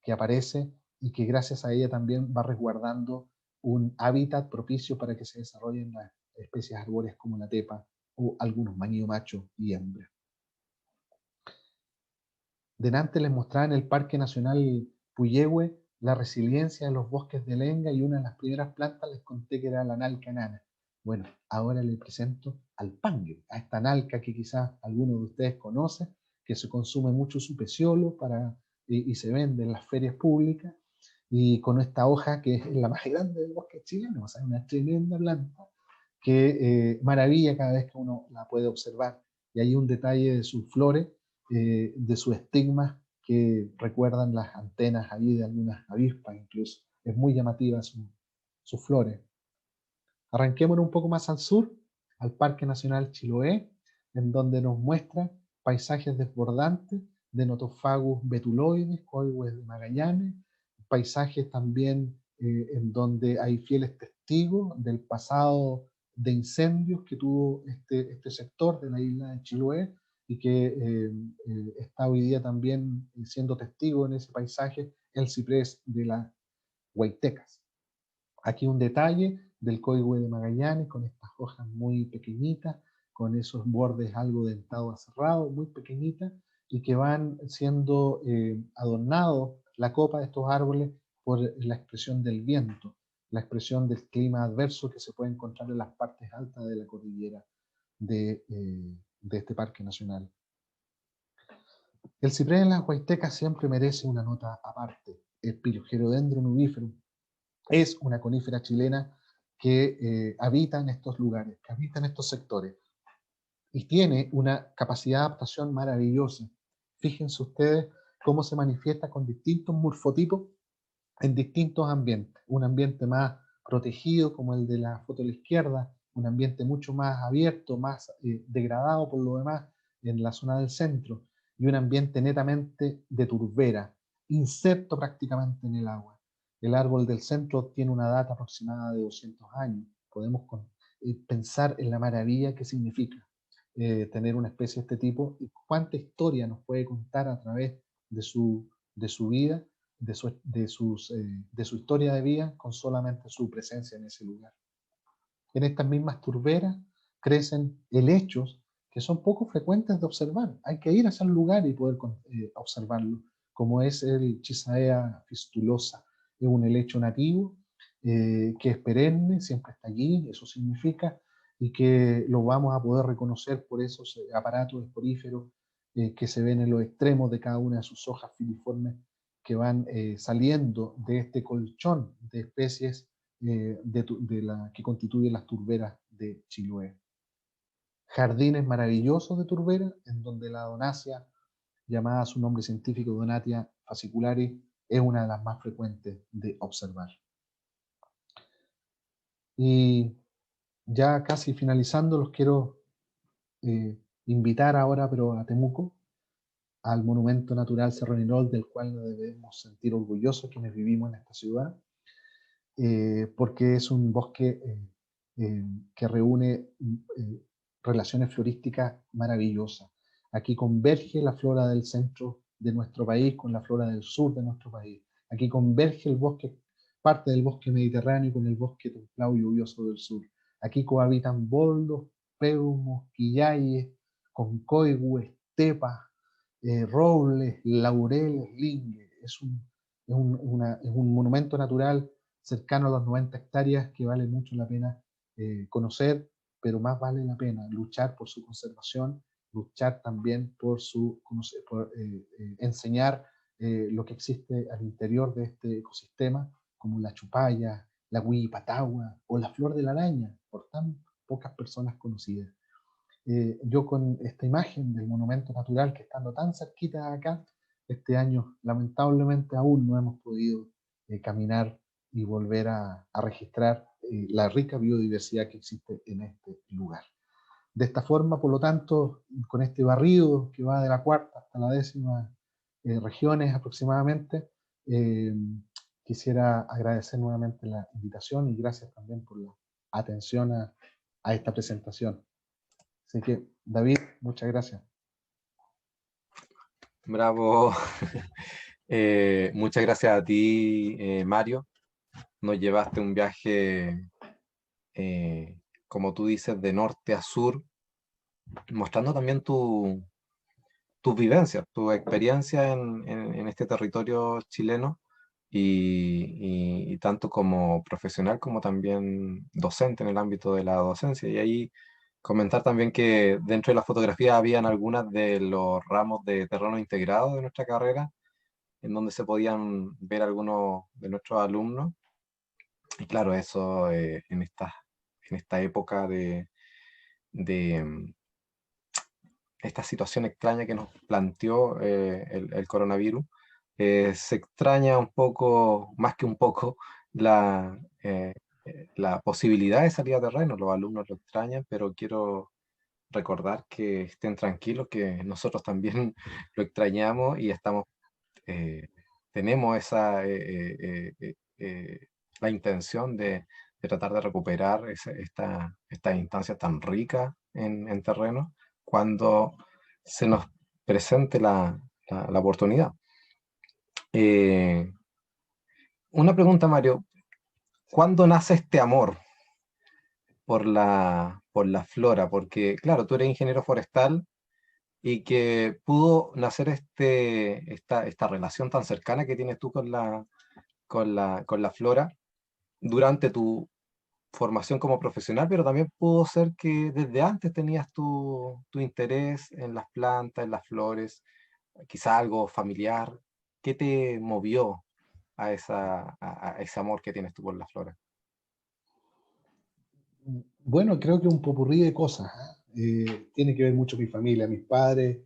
Speaker 2: que aparece y que gracias a ella también va resguardando un hábitat propicio para que se desarrollen las especies arbóreas como la tepa o algunos manío macho y hembra. Delante les mostraba en el Parque Nacional Puyehue la resiliencia de los bosques de lenga y una de las primeras plantas les conté que era la nalca enana. Bueno, ahora les presento al pangue, a esta nalca que quizás algunos de ustedes conocen, que se consume mucho su peciolo y se vende en las ferias públicas, y con esta hoja que es la más grande del bosque chileno, o sea, una tremenda planta que maravilla cada vez que uno la puede observar. Y hay un detalle de sus flores, de sus estigmas, que recuerdan las antenas ahí de algunas avispas incluso. Es muy llamativa sus flores. Arranquémonos un poco más al sur, al Parque Nacional Chiloé, en donde nos muestra paisajes desbordantes de Nothofagus betuloides, coihues de Magallanes, paisajes también en donde hay fieles testigos del pasado de incendios que tuvo este sector de la isla de Chiloé y que está hoy día también siendo testigo en ese paisaje el ciprés de las Huaytecas. Aquí un detalle del coihue de Magallanes con estas hojas muy pequeñitas, con esos bordes algo dentados a cerrados, muy pequeñitas, y que van siendo adornados la copa de estos árboles por la expresión del viento, la expresión del clima adverso que se puede encontrar en las partes altas de la cordillera de este parque nacional. El ciprés en las Huaytecas siempre merece una nota aparte. El Pilogerodendron nubiferum es una conífera chilena que habita en estos lugares, que habita en estos sectores y tiene una capacidad de adaptación maravillosa. Fíjense ustedes cómo se manifiesta con distintos morfotipos en distintos ambientes. Un ambiente más protegido como el de la foto de la izquierda, un ambiente mucho más abierto, más degradado por lo demás en la zona del centro, y un ambiente netamente de turbera, inserto prácticamente en el agua. El árbol del centro tiene una data aproximada de 200 años. Podemos pensar en la maravilla que significa tener una especie de este tipo y cuánta historia nos puede contar a través de su vida, de su historia de vida, con solamente su presencia en ese lugar. En estas mismas turberas crecen helechos, que son poco frecuentes de observar. Hay que ir a ese lugar y poder observarlo, como es el Chisaea fistulosa. Es un helecho nativo que es perenne, siempre está allí, eso significa, y que lo vamos a poder reconocer por esos aparatos esporíferos que se ven en los extremos de cada una de sus hojas filiformes que van saliendo de este colchón de especies que constituyen las turberas de Chiloé. Jardines maravillosos de turbera, en donde la donácea, llamada a su nombre científico Donatia fascicularis, es una de las más frecuentes de observar. Y ya casi finalizando, los quiero invitar ahora, pero a Temuco, al monumento natural Cerro Nirol, del cual nos debemos sentir orgullosos quienes vivimos en esta ciudad, porque es un bosque que reúne relaciones florísticas maravillosas. Aquí converge la flora del centro de nuestro país con la flora del sur de nuestro país. Aquí converge el bosque, parte del bosque mediterráneo con el bosque templado y lluvioso del sur. Aquí cohabitan boldos, peumos, quillayes, concoigus, estepas, robles, laureles, lingue. Es un monumento natural cercano a los 90 hectáreas que vale mucho la pena conocer, pero más vale la pena luchar por su conservación, luchar también por enseñar lo que existe al interior de este ecosistema, como la chupalla, la huipatagua o la flor de la araña, por tan pocas personas conocidas. Yo con esta imagen del monumento natural que estando tan cerquita de acá, este año lamentablemente aún no hemos podido caminar y volver a registrar la rica biodiversidad que existe en este lugar. De esta forma, por lo tanto, con este barrido que va de la cuarta hasta la 10ª regiones aproximadamente, quisiera agradecer nuevamente la invitación y gracias también por la atención a esta presentación. Así que, David, muchas gracias.
Speaker 1: Bravo. Muchas gracias a ti, Mario. Nos llevaste un viaje, como tú dices, de norte a sur, mostrando también tus vivencias, tu experiencia en este territorio chileno y tanto como profesional como también docente en el ámbito de la docencia. Y ahí comentar también que dentro de la fotografía habían algunas de los ramos de terreno integrado de nuestra carrera, en donde se podían ver algunos de nuestros alumnos. Y claro, eso en esta época de esta situación extraña que nos planteó el coronavirus, se extraña un poco, más que un poco, la posibilidad de salir a terreno. Los alumnos lo extrañan, pero quiero recordar que estén tranquilos, que nosotros también lo extrañamos y tenemos la intención de tratar de recuperar esta instancia tan rica en terreno cuando se nos presente la oportunidad. Una pregunta, Mario. ¿Cuándo nace este amor por la flora? Porque, claro, tú eres ingeniero forestal y que pudo nacer esta relación tan cercana que tienes tú con la flora durante tu formación como profesional, pero también pudo ser que desde antes tenías tu interés en las plantas, en las flores, quizá algo familiar. ¿Qué te movió a ese amor que tienes tú por la flora?
Speaker 2: Bueno, creo que un popurrí de cosas. Tiene que ver mucho mi familia. Mis padres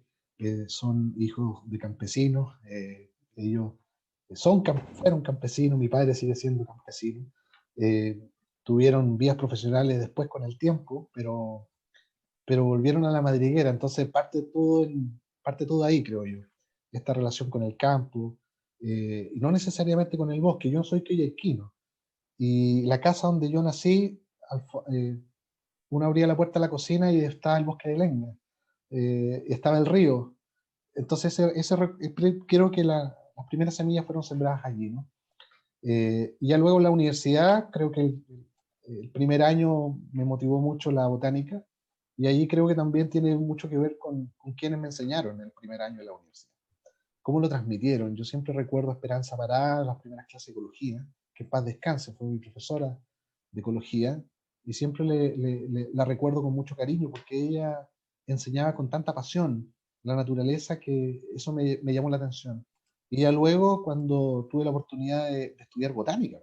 Speaker 2: son hijos de campesinos. Ellos fueron campesinos. Mi padre sigue siendo campesino. Eh, Tuvieron vías profesionales después con el tiempo, pero volvieron a la madriguera. Entonces parte todo ahí, creo yo. Esta relación con el campo, y no necesariamente con el bosque. Yo soy quillaiquino. Y la casa donde yo nací, uno abría la puerta de la cocina y estaba el bosque de leña, estaba el río. Entonces, creo que las primeras semillas fueron sembradas allí, ¿no? Y ya luego en la universidad, creo que el primer año me motivó mucho la botánica Y ahí creo que también tiene mucho que ver con quienes me enseñaron en el primer año de la universidad. ¿Cómo lo transmitieron? Yo siempre recuerdo a Esperanza Pará, las primeras clases de ecología, que en paz descanse, fue mi profesora de ecología, y siempre la recuerdo con mucho cariño, porque ella enseñaba con tanta pasión la naturaleza que eso me llamó la atención. Y ya luego, cuando tuve la oportunidad de estudiar botánica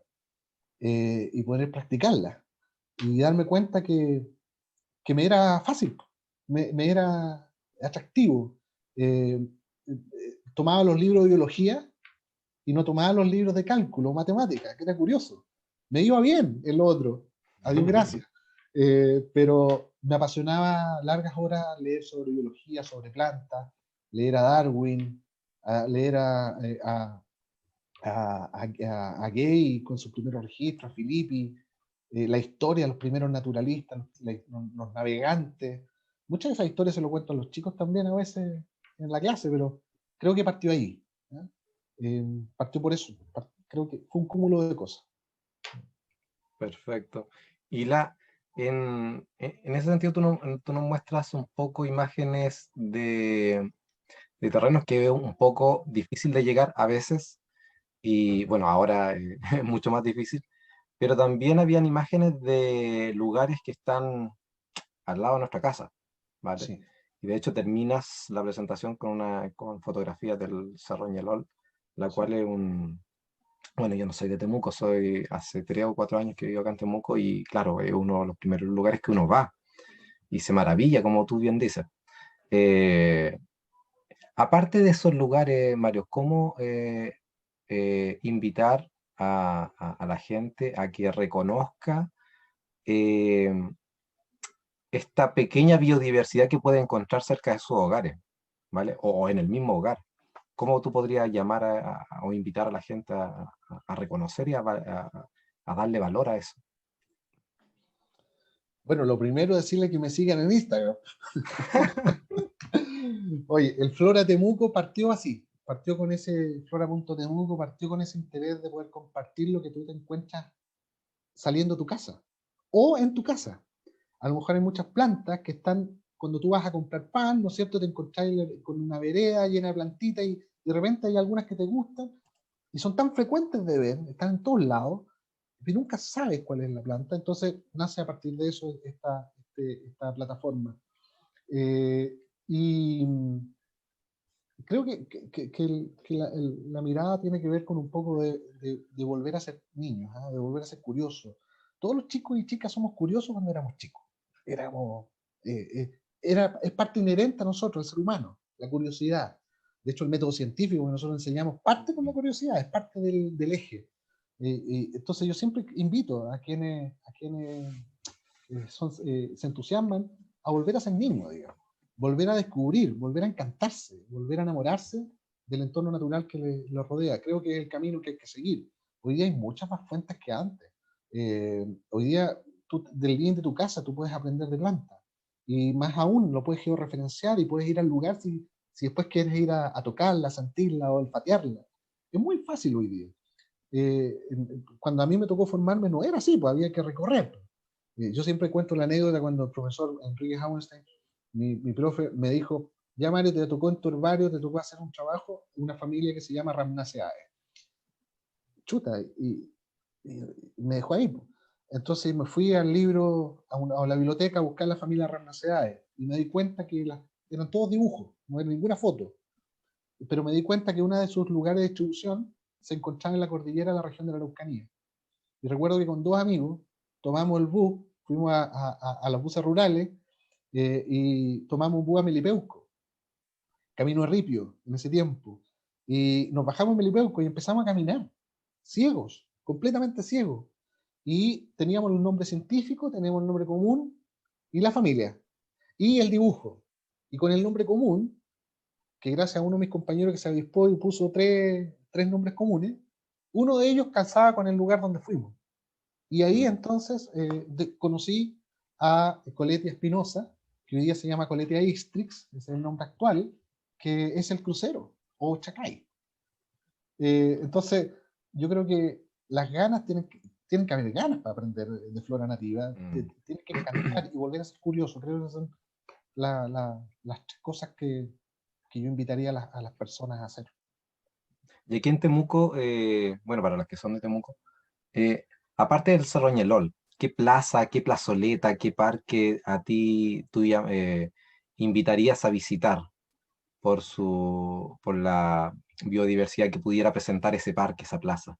Speaker 2: y poder practicarla, y darme cuenta que me era fácil, me era atractivo. Tomaba los libros de biología y no tomaba los libros de cálculo, matemática, que era curioso. Me iba bien el otro, a Dios gracias. Pero me apasionaba largas horas leer sobre biología, sobre plantas, leer a Darwin, leer a Gay con sus primeros registros, a Filippi, la historia de los primeros naturalistas, los navegantes. Muchas de esas historias se lo cuento a los chicos también a veces en la clase, pero creo que partió ahí. ¿Ya? Partió por eso. Creo que fue un cúmulo de cosas.
Speaker 1: Perfecto. Y en ese sentido, tú nos muestras un poco imágenes de terrenos que es un poco difícil de llegar a veces, y bueno, ahora es mucho más difícil, pero también habían imágenes de lugares que están al lado de nuestra casa, ¿vale?
Speaker 2: Sí,
Speaker 1: Y de hecho terminas la presentación con fotografías del Cerro Ñelol, la
Speaker 2: sí.
Speaker 1: cual es bueno, yo no soy de Temuco, soy hace 3 o 4 años que vivo acá en Temuco y claro, es uno de los primeros lugares que uno va y se maravilla, como tú bien dices. Eh, Aparte de esos lugares, Mario, ¿cómo invitar a la gente a que reconozca eh, esta pequeña biodiversidad que puede encontrar cerca de sus hogares, ¿vale? O en el mismo hogar? ¿Cómo tú podrías llamar o invitar a la gente a reconocer y a darle valor a eso?
Speaker 2: Bueno, lo primero es decirle que me sigan en Instagram. Oye, el Flora Temuco partió así. Partió con ese Flora.temuco, partió con ese interés de poder compartir lo que tú te encuentras saliendo de tu casa o en tu casa. A lo mejor hay muchas plantas que están, cuando tú vas a comprar pan, ¿no es cierto? Te encontrás con una vereda llena de plantitas y de repente hay algunas que te gustan y son tan frecuentes de ver, están en todos lados, que nunca sabes cuál es la planta. Entonces nace a partir de eso esta plataforma. Eh, y creo que la mirada tiene que ver con un poco de volver a ser niños, ¿eh? De volver a ser curiosos. Todos los chicos y chicas somos curiosos cuando éramos chicos. Éramos, es parte inherente a nosotros, el ser humano, la curiosidad. De hecho, el método científico que nosotros enseñamos parte con la curiosidad, es parte del eje. Entonces yo siempre invito a quienes se entusiasman a volver a ser niños, digamos, volver a descubrir, volver a encantarse, volver a enamorarse del entorno natural que los rodea. Creo que es el camino que hay que seguir. Hoy día hay muchas más fuentes que antes. Hoy día, del living de tu casa, tú puedes aprender de plantas. Y más aún, lo puedes georreferenciar y puedes ir al lugar si después quieres ir a tocarla, a sentirla o olfatearla. Es muy fácil hoy día. Cuando a mí me tocó formarme no era así, pues había que recorrer. Yo siempre cuento la anécdota cuando el profesor Enrique Hauenstein, mi profe, me dijo, ya Mario, te tocó en tu herbario, te tocó hacer un trabajo en una familia que se llama Rhamnaceae. Chuta, y me dejó ahí. Po. Entonces me fui al libro, a la biblioteca a buscar la familia Rhamnaceae y me di cuenta que eran todos dibujos, no era ninguna foto. Pero me di cuenta que uno de sus lugares de distribución se encontraba en la cordillera de la región de la Araucanía. Y recuerdo que con dos amigos tomamos el bus, fuimos a los buses rurales y tomamos un bus a Melipeuco, camino a Ripio en ese tiempo. Y nos bajamos en Melipeuco y empezamos a caminar, ciegos, completamente ciegos. Y teníamos el nombre científico, teníamos el nombre común y la familia. Y el dibujo. Y con el nombre común, que gracias a uno de mis compañeros que se avispó y puso tres nombres comunes, uno de ellos calzaba con el lugar donde fuimos. Y ahí entonces conocí a Coletia Espinosa, que hoy día se llama Coletia Istrix, ese es el nombre actual, que es el crucero o Chacay. Entonces, yo creo que las ganas tienen que haber ganas para aprender de flora nativa,
Speaker 1: Mm.
Speaker 2: tienes que encantar y volver a ser curioso. Creo que son las tres cosas que yo invitaría a las personas a hacer.
Speaker 1: Y aquí en Temuco, bueno, para los que son de Temuco, eh, aparte del Cerro Ñelol, ¿qué plaza, qué plazoleta, qué parque a ti invitarías a visitar por la biodiversidad que pudiera presentar ese parque, esa plaza?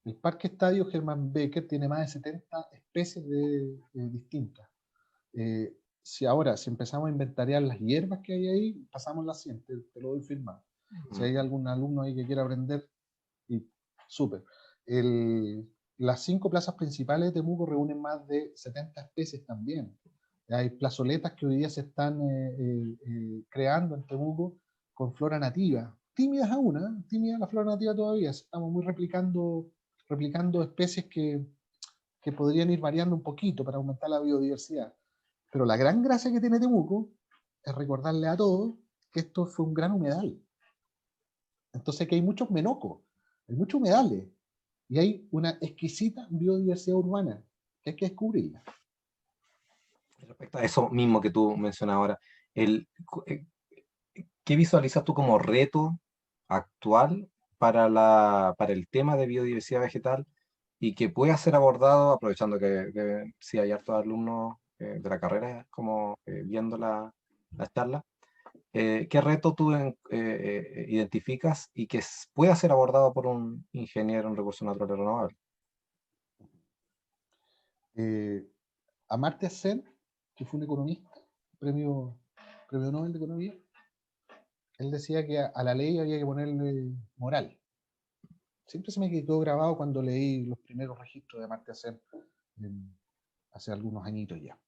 Speaker 2: El Parque Estadio Germán Becker tiene más de 70 especies distintas. Si empezamos a inventariar las hierbas que hay ahí, pasamos la siguiente, te lo doy firmado. Si hay algún alumno ahí que quiera aprender, y súper. Las 5 plazas principales de Temuco reúnen más de 70 especies también. Hay plazoletas que hoy día se están creando en Temuco con flora nativa. Tímidas aún, tímida la flora nativa todavía. Estamos muy replicando especies que podrían ir variando un poquito para aumentar la biodiversidad. Pero la gran gracia que tiene Temuco es recordarle a todos que esto fue un gran humedal. Entonces que hay muchos menocos, hay muchos humedales y hay una exquisita biodiversidad urbana que hay que descubrirla.
Speaker 1: Respecto a eso mismo que tú mencionas ahora, el, ¿qué visualizas tú como reto actual para el tema de biodiversidad vegetal y que pueda ser abordado, aprovechando que sí hay hartos alumnos de la carrera como viendo la charla? ¿Qué reto tú identificas y que pueda ser abordado por un ingeniero en recursos naturales renovables?
Speaker 2: Amartya Sen, que fue un economista, premio Nobel de Economía, él decía que a la ley había que ponerle moral. Siempre se me quedó grabado cuando leí los primeros registros de Amartya Sen hace algunos añitos ya.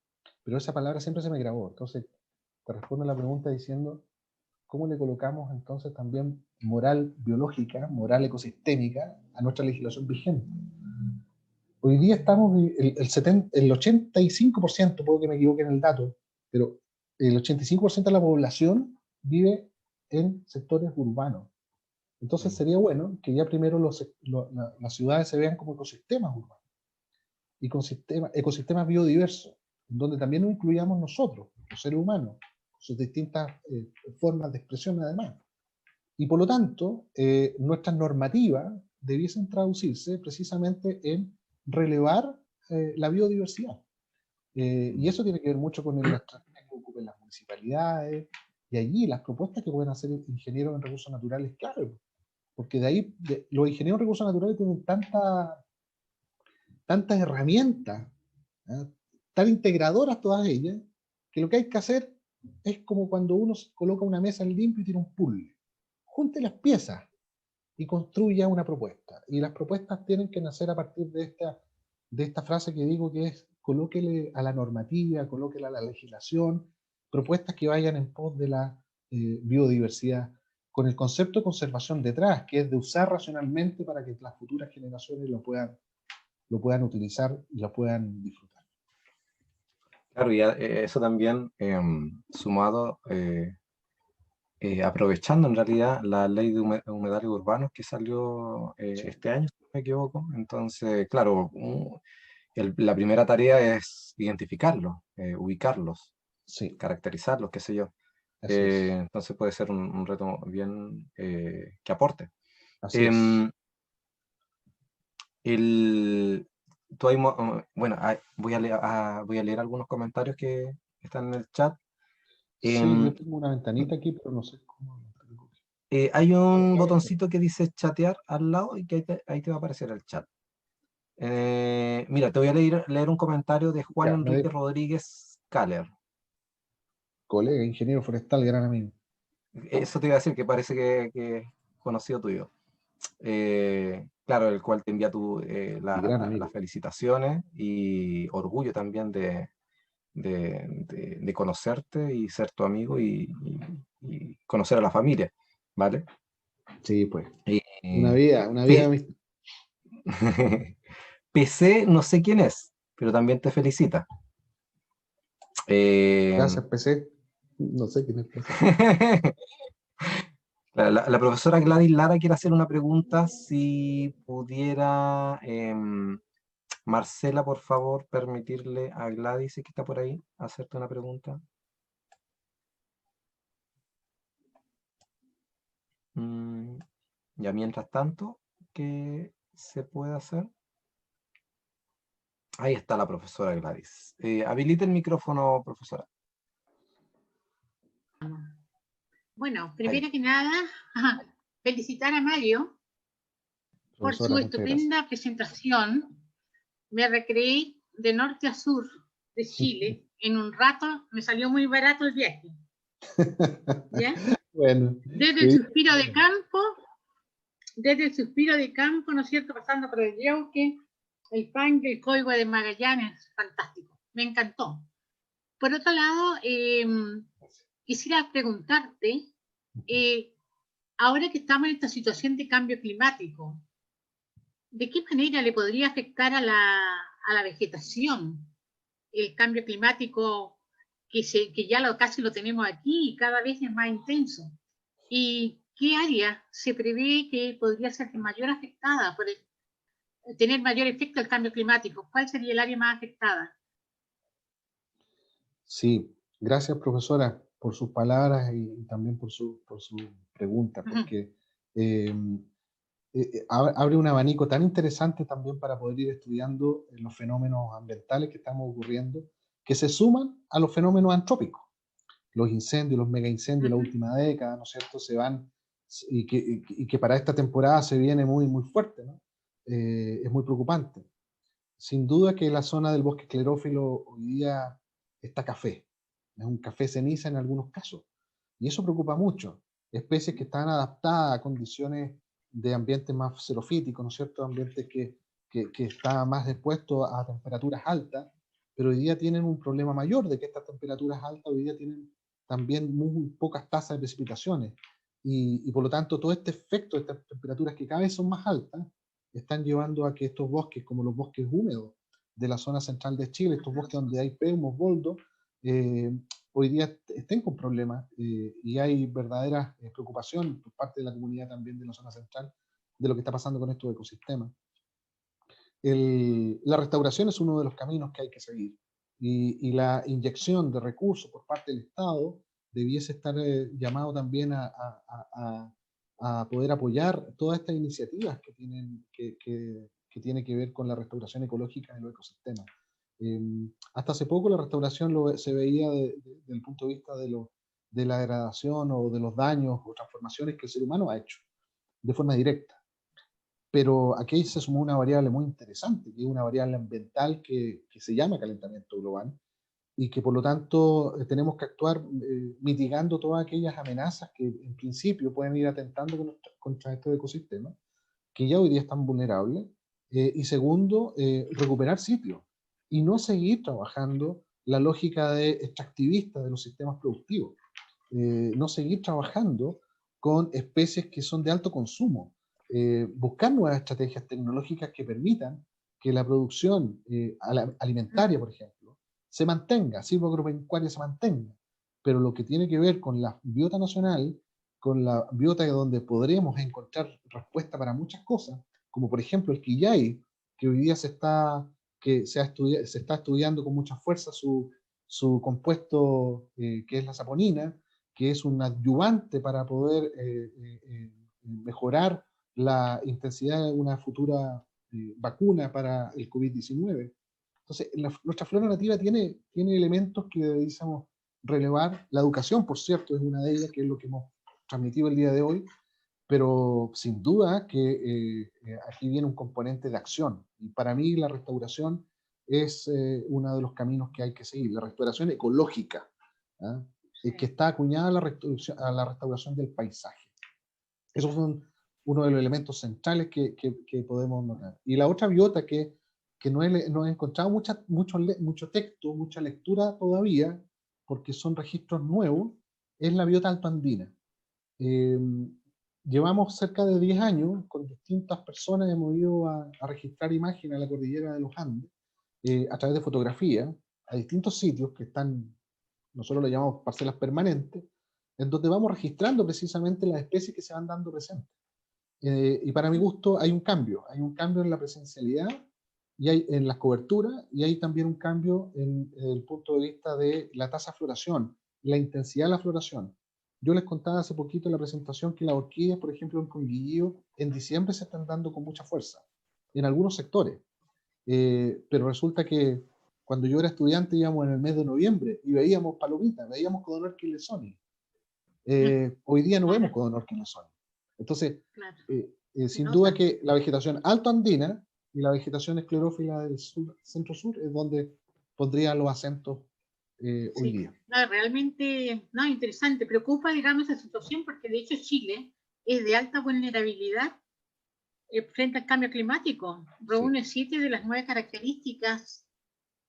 Speaker 2: Pero esa palabra siempre se me grabó. Entonces, te respondo a la pregunta diciendo, ¿cómo le colocamos entonces también moral biológica, moral ecosistémica a nuestra legislación vigente? Hoy día estamos, el 85%, puedo que me equivoque en el dato, pero el 85% de la población vive en sectores urbanos. Entonces sería bueno que ya primero las ciudades se vean como ecosistemas urbanos y con ecosistemas biodiversos, donde también nos incluyamos nosotros, los seres humanos, con sus distintas formas de expresión además. Y por lo tanto, nuestras normativas debiesen traducirse precisamente en relevar la biodiversidad. Y eso tiene que ver mucho con las estrategias que ocupen las municipalidades, y allí las propuestas que pueden hacer ingenieros en recursos naturales, claro, porque de ahí los ingenieros en recursos naturales tienen tantas herramientas, ¿eh? Tan integradoras todas ellas, que lo que hay que hacer es como cuando uno coloca una mesa en limpio y tiene un puzzle. Junte las piezas y construya una propuesta. Y las propuestas tienen que nacer a partir de esta frase que digo que es colóquele a la normativa, colóquele a la legislación, propuestas que vayan en pos de la biodiversidad, con el concepto de conservación detrás, que es de usar racionalmente para que las futuras generaciones lo puedan utilizar y lo puedan disfrutar.
Speaker 1: Claro, y eso también sumado, aprovechando en realidad la ley de humedales urbanos que salió
Speaker 2: Sí,
Speaker 1: este año, si no me equivoco. Entonces, claro, la primera tarea es identificarlos, ubicarlos,
Speaker 2: sí,
Speaker 1: caracterizarlos, qué sé yo.
Speaker 2: así es.
Speaker 1: Entonces puede ser un reto bien que aporte.
Speaker 2: Así es.
Speaker 1: Em, el, bueno, voy a leer algunos comentarios que están en el chat.
Speaker 2: Sí, yo
Speaker 1: Em,
Speaker 2: tengo una ventanita aquí, pero no sé cómo.
Speaker 1: Hay un botoncito que dice chatear al lado y que ahí te va a aparecer el chat. Mira, te voy a leer un comentario de Juan
Speaker 2: Ya,
Speaker 1: Enrique Rodríguez Caller.
Speaker 2: colega, ingeniero forestal, gran amigo.
Speaker 1: Eso te iba a decir que parece que es conocido tuyo. Claro, el cual te envía
Speaker 2: Y gran
Speaker 1: las
Speaker 2: amigo.
Speaker 1: felicitaciones y orgullo también de conocerte y ser tu amigo y conocer a la familia, ¿vale?
Speaker 2: Sí, pues.
Speaker 1: Eh,
Speaker 2: Una vida de
Speaker 1: P-
Speaker 2: amistad.
Speaker 1: PC no sé quién es, pero también te felicita. Eh,
Speaker 2: Gracias, PC. No sé quién es PC.
Speaker 1: la profesora Gladys Lara quiere hacer una pregunta. Si pudiera, Marcela, por favor, permitirle a Gladys, que está por ahí, hacerte una pregunta. Ya mientras tanto, ¿qué se puede hacer? Ahí está la profesora Gladys. Habilite el micrófono, profesora.
Speaker 4: Bueno,
Speaker 1: Ahí.
Speaker 4: primero que nada, felicitar a Mario por su
Speaker 2: Profesora, muchas gracias.
Speaker 4: estupenda presentación. Me recreé de norte a sur de Chile. En un rato me salió muy barato el viaje. ¿Ya?
Speaker 2: Bueno,
Speaker 4: Desde el suspiro de campo, ¿no es cierto? Pasando por el Yauque, el Pangue, el Coigüe de Magallanes, fantástico. Me encantó. Por otro lado, quisiera preguntarte, ahora que estamos en esta situación de cambio climático, ¿de qué manera le podría afectar a la vegetación el cambio climático que ya casi lo tenemos aquí y cada vez es más intenso? ¿Y qué área se prevé que podría ser mayor afectada por tener mayor efecto el cambio climático? ¿Cuál sería el área más afectada?
Speaker 2: sí, gracias profesora por sus palabras y también por su pregunta, porque abre un abanico tan interesante también para poder ir estudiando los fenómenos ambientales que estamos ocurriendo, que se suman a los fenómenos antrópicos. Los incendios, los mega incendios de la última década, ¿no es cierto?, se van, y que para esta temporada se viene muy, muy fuerte, ¿no? Es muy preocupante. Sin duda que la zona del bosque esclerófilo hoy día está café, es un café ceniza en algunos casos, y eso preocupa mucho. Especies que están adaptadas a condiciones de ambientes más xerofíticos, ¿no es cierto?, ambientes que están más expuestos a temperaturas altas, pero hoy día tienen un problema mayor de que estas temperaturas altas hoy día tienen también muy pocas tasas de precipitaciones, y por lo tanto todo este efecto de estas temperaturas que cada vez son más altas, están llevando a que estos bosques, como los bosques húmedos de la zona central de Chile, estos bosques donde hay peumos, boldos, hoy día estén con problemas, y hay verdadera preocupación por parte de la comunidad también de la zona central de lo que está pasando con estos ecosistemas. La restauración es uno de los caminos que hay que seguir, y la inyección de recursos por parte del Estado debiese estar llamado también a poder apoyar todas estas iniciativas que tienen que ver con la restauración ecológica de los ecosistemas. Hasta hace poco la restauración se veía desde el punto de vista de la degradación o de los daños o transformaciones que el ser humano ha hecho de forma directa. Pero aquí se sumó una variable muy interesante, que es una variable ambiental que se llama calentamiento global, y que por lo tanto tenemos que actuar mitigando todas aquellas amenazas que en principio pueden ir atentando contra estos ecosistemas, que ya hoy día están vulnerables, y segundo, recuperar sitios, y no seguir trabajando la lógica de extractivista de los sistemas productivos, no seguir trabajando con especies que son de alto consumo, buscar nuevas estrategias tecnológicas que permitan que la producción alimentaria, por ejemplo, se mantenga, silvoagropecuaria se mantenga, pero lo que tiene que ver con la biota nacional, con la biota donde podremos encontrar respuesta para muchas cosas, como por ejemplo el quillay, que hoy día se está estudiando con mucha fuerza su compuesto, que es la saponina, que es un adyuvante para poder mejorar la intensidad de una futura vacuna para el COVID-19. Entonces, nuestra flora nativa tiene elementos que deberíamos relevar. La educación, por cierto, es una de ellas, que es lo que hemos transmitido el día de hoy, pero sin duda que aquí viene un componente de acción. Y para mí la restauración es uno de los caminos que hay que seguir, la restauración ecológica, ¿ah? Que está acuñada a la restauración del paisaje. Esos son uno de los elementos centrales que podemos notar. Y la otra biota que no he encontrado mucho texto, mucha lectura todavía, porque son registros nuevos, es la biota altoandina. Llevamos cerca de 10 años, con distintas personas hemos ido a registrar imágenes a la cordillera de los Andes, a través de fotografía, a distintos sitios que están, nosotros lo llamamos parcelas permanentes, en donde vamos registrando precisamente las especies que se van dando presentes. Y para mi gusto hay un cambio en la presencialidad, y hay en las coberturas, y hay también un cambio en el punto de vista de la tasa de floración, la intensidad de la floración. Yo les contaba hace poquito en la presentación que las orquídeas, por ejemplo, en Conguillío, en diciembre se están dando con mucha fuerza, en algunos sectores. Pero resulta que cuando yo era estudiante íbamos en el mes de noviembre y veíamos palomitas, veíamos Codonorquia lesoni. Hoy día no vemos Codonorquia lesoni. Entonces,
Speaker 4: Claro.
Speaker 2: sin duda que la vegetación altoandina y la vegetación esclerófila del centro-sur es donde pondría los acentos hoy día.
Speaker 4: No, realmente, no, interesante. Preocupa, digamos, esa situación porque de hecho Chile es de alta vulnerabilidad frente al cambio climático. Reúne 7 de las 9 características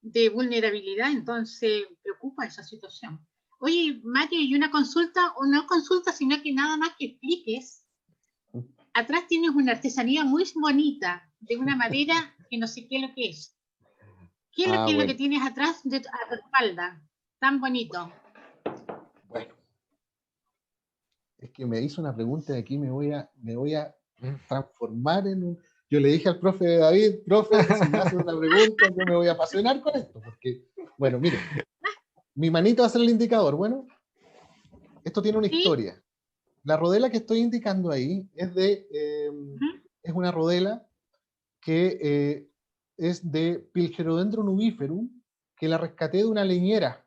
Speaker 4: de vulnerabilidad, entonces preocupa esa situación. Oye, Mario, y una consulta, o no consulta, sino que nada más que expliques. Atrás tienes una artesanía muy bonita, de una madera que no sé qué es lo que es. ¿Qué es lo que tienes atrás a tu espalda? Tan bonito.
Speaker 2: Bueno, es que me hizo una pregunta y aquí me voy a transformar en un... Yo le dije al profe David, profe, si me hace una pregunta, yo me voy a apasionar con esto, porque, bueno, mire, mi manito va a ser el indicador. Bueno, esto tiene una historia. La rodela que estoy indicando ahí es es una rodela que es de Pilgerodendron ubiferum, que la rescaté de una leñera.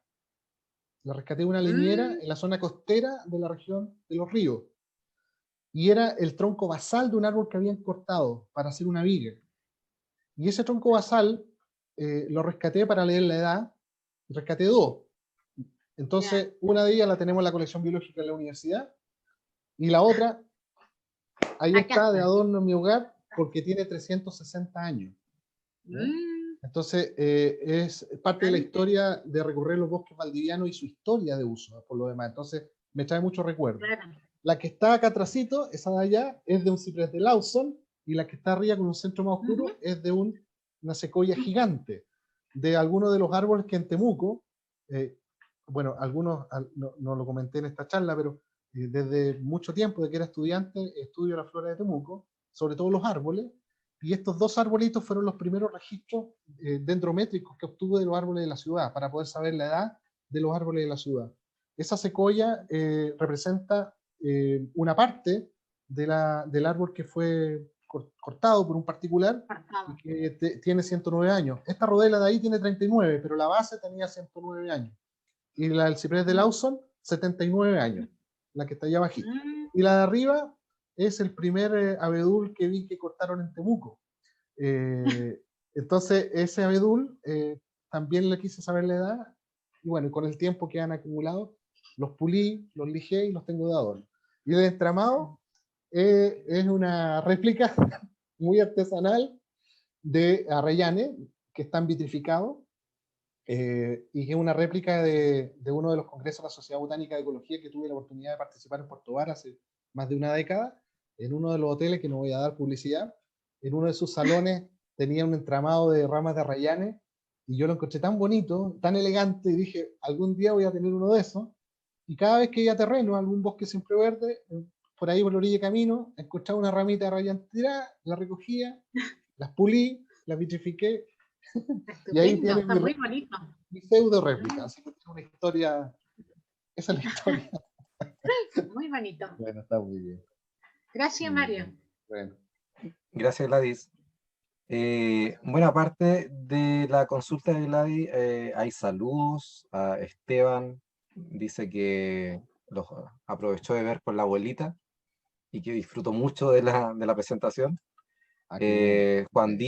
Speaker 2: La rescaté de una leñera en la zona costera de la región de Los Ríos. Y era el tronco basal de un árbol que habían cortado para hacer una viga. Y ese tronco basal lo rescaté para leer la edad. Rescaté 2. Entonces, una de ellas la tenemos en la colección biológica de la universidad. Y la otra, ahí está de adorno en mi hogar, porque tiene 360 años. Entonces, es parte de la historia de recorrer los bosques valdivianos y su historia de uso, por lo demás. Entonces, me trae mucho recuerdo. La que está acá atrásito, esa de allá, es de un ciprés de Lawson, y la que está arriba con un centro más oscuro es de una secoya gigante, de algunos de los árboles que en Temuco, bueno, algunos no lo comenté en esta charla, pero desde mucho tiempo, de que era estudiante, estudio la flora de Temuco, sobre todo los árboles, y estos 2 arbolitos fueron los primeros registros dendrométricos que obtuve de los árboles de la ciudad, para poder saber la edad de los árboles de la ciudad. Esa secoya representa una parte del árbol que fue cortado por un particular y que tiene 109 años. Esta rodela de ahí tiene 39, pero la base tenía 109 años. Y la del ciprés de Lawson, 79 años, la que está allá bajita. Y la de arriba es el primer abedul que vi que cortaron en Temuco. Entonces, ese abedul también le quise saber la edad, y bueno, con el tiempo que han acumulado, los pulí, los lijé y los tengo de adorno. Y el entramado es una réplica muy artesanal de arrellane, que están vitrificados, y que es una réplica de uno de los congresos de la Sociedad Botánica de Ecología que tuve la oportunidad de participar en Puerto Vara hace más de una década, en uno de los hoteles, que no voy a dar publicidad. En uno de sus salones tenía un entramado de ramas de arrellane, y yo lo encontré tan bonito, tan elegante, y dije, algún día voy a tener uno de esos. Y cada vez que iba a terreno, algún bosque siempre verde, por ahí por la orilla de camino, encontraba una ramita de arrellane tirada, la recogía, las pulí, las vitrifiqué, y ahí tiene mi pseudo réplica. Así que tiene una historia. Esa es la historia.
Speaker 4: Muy bonito.
Speaker 2: Bueno, está muy bien.
Speaker 4: Gracias, Mario.
Speaker 2: Bueno.
Speaker 1: Gracias, Gladys. Bueno, aparte de la consulta de Gladys, hay saludos a Esteban. Dice que los aprovechó de ver con la abuelita y que disfrutó mucho de la presentación. Juan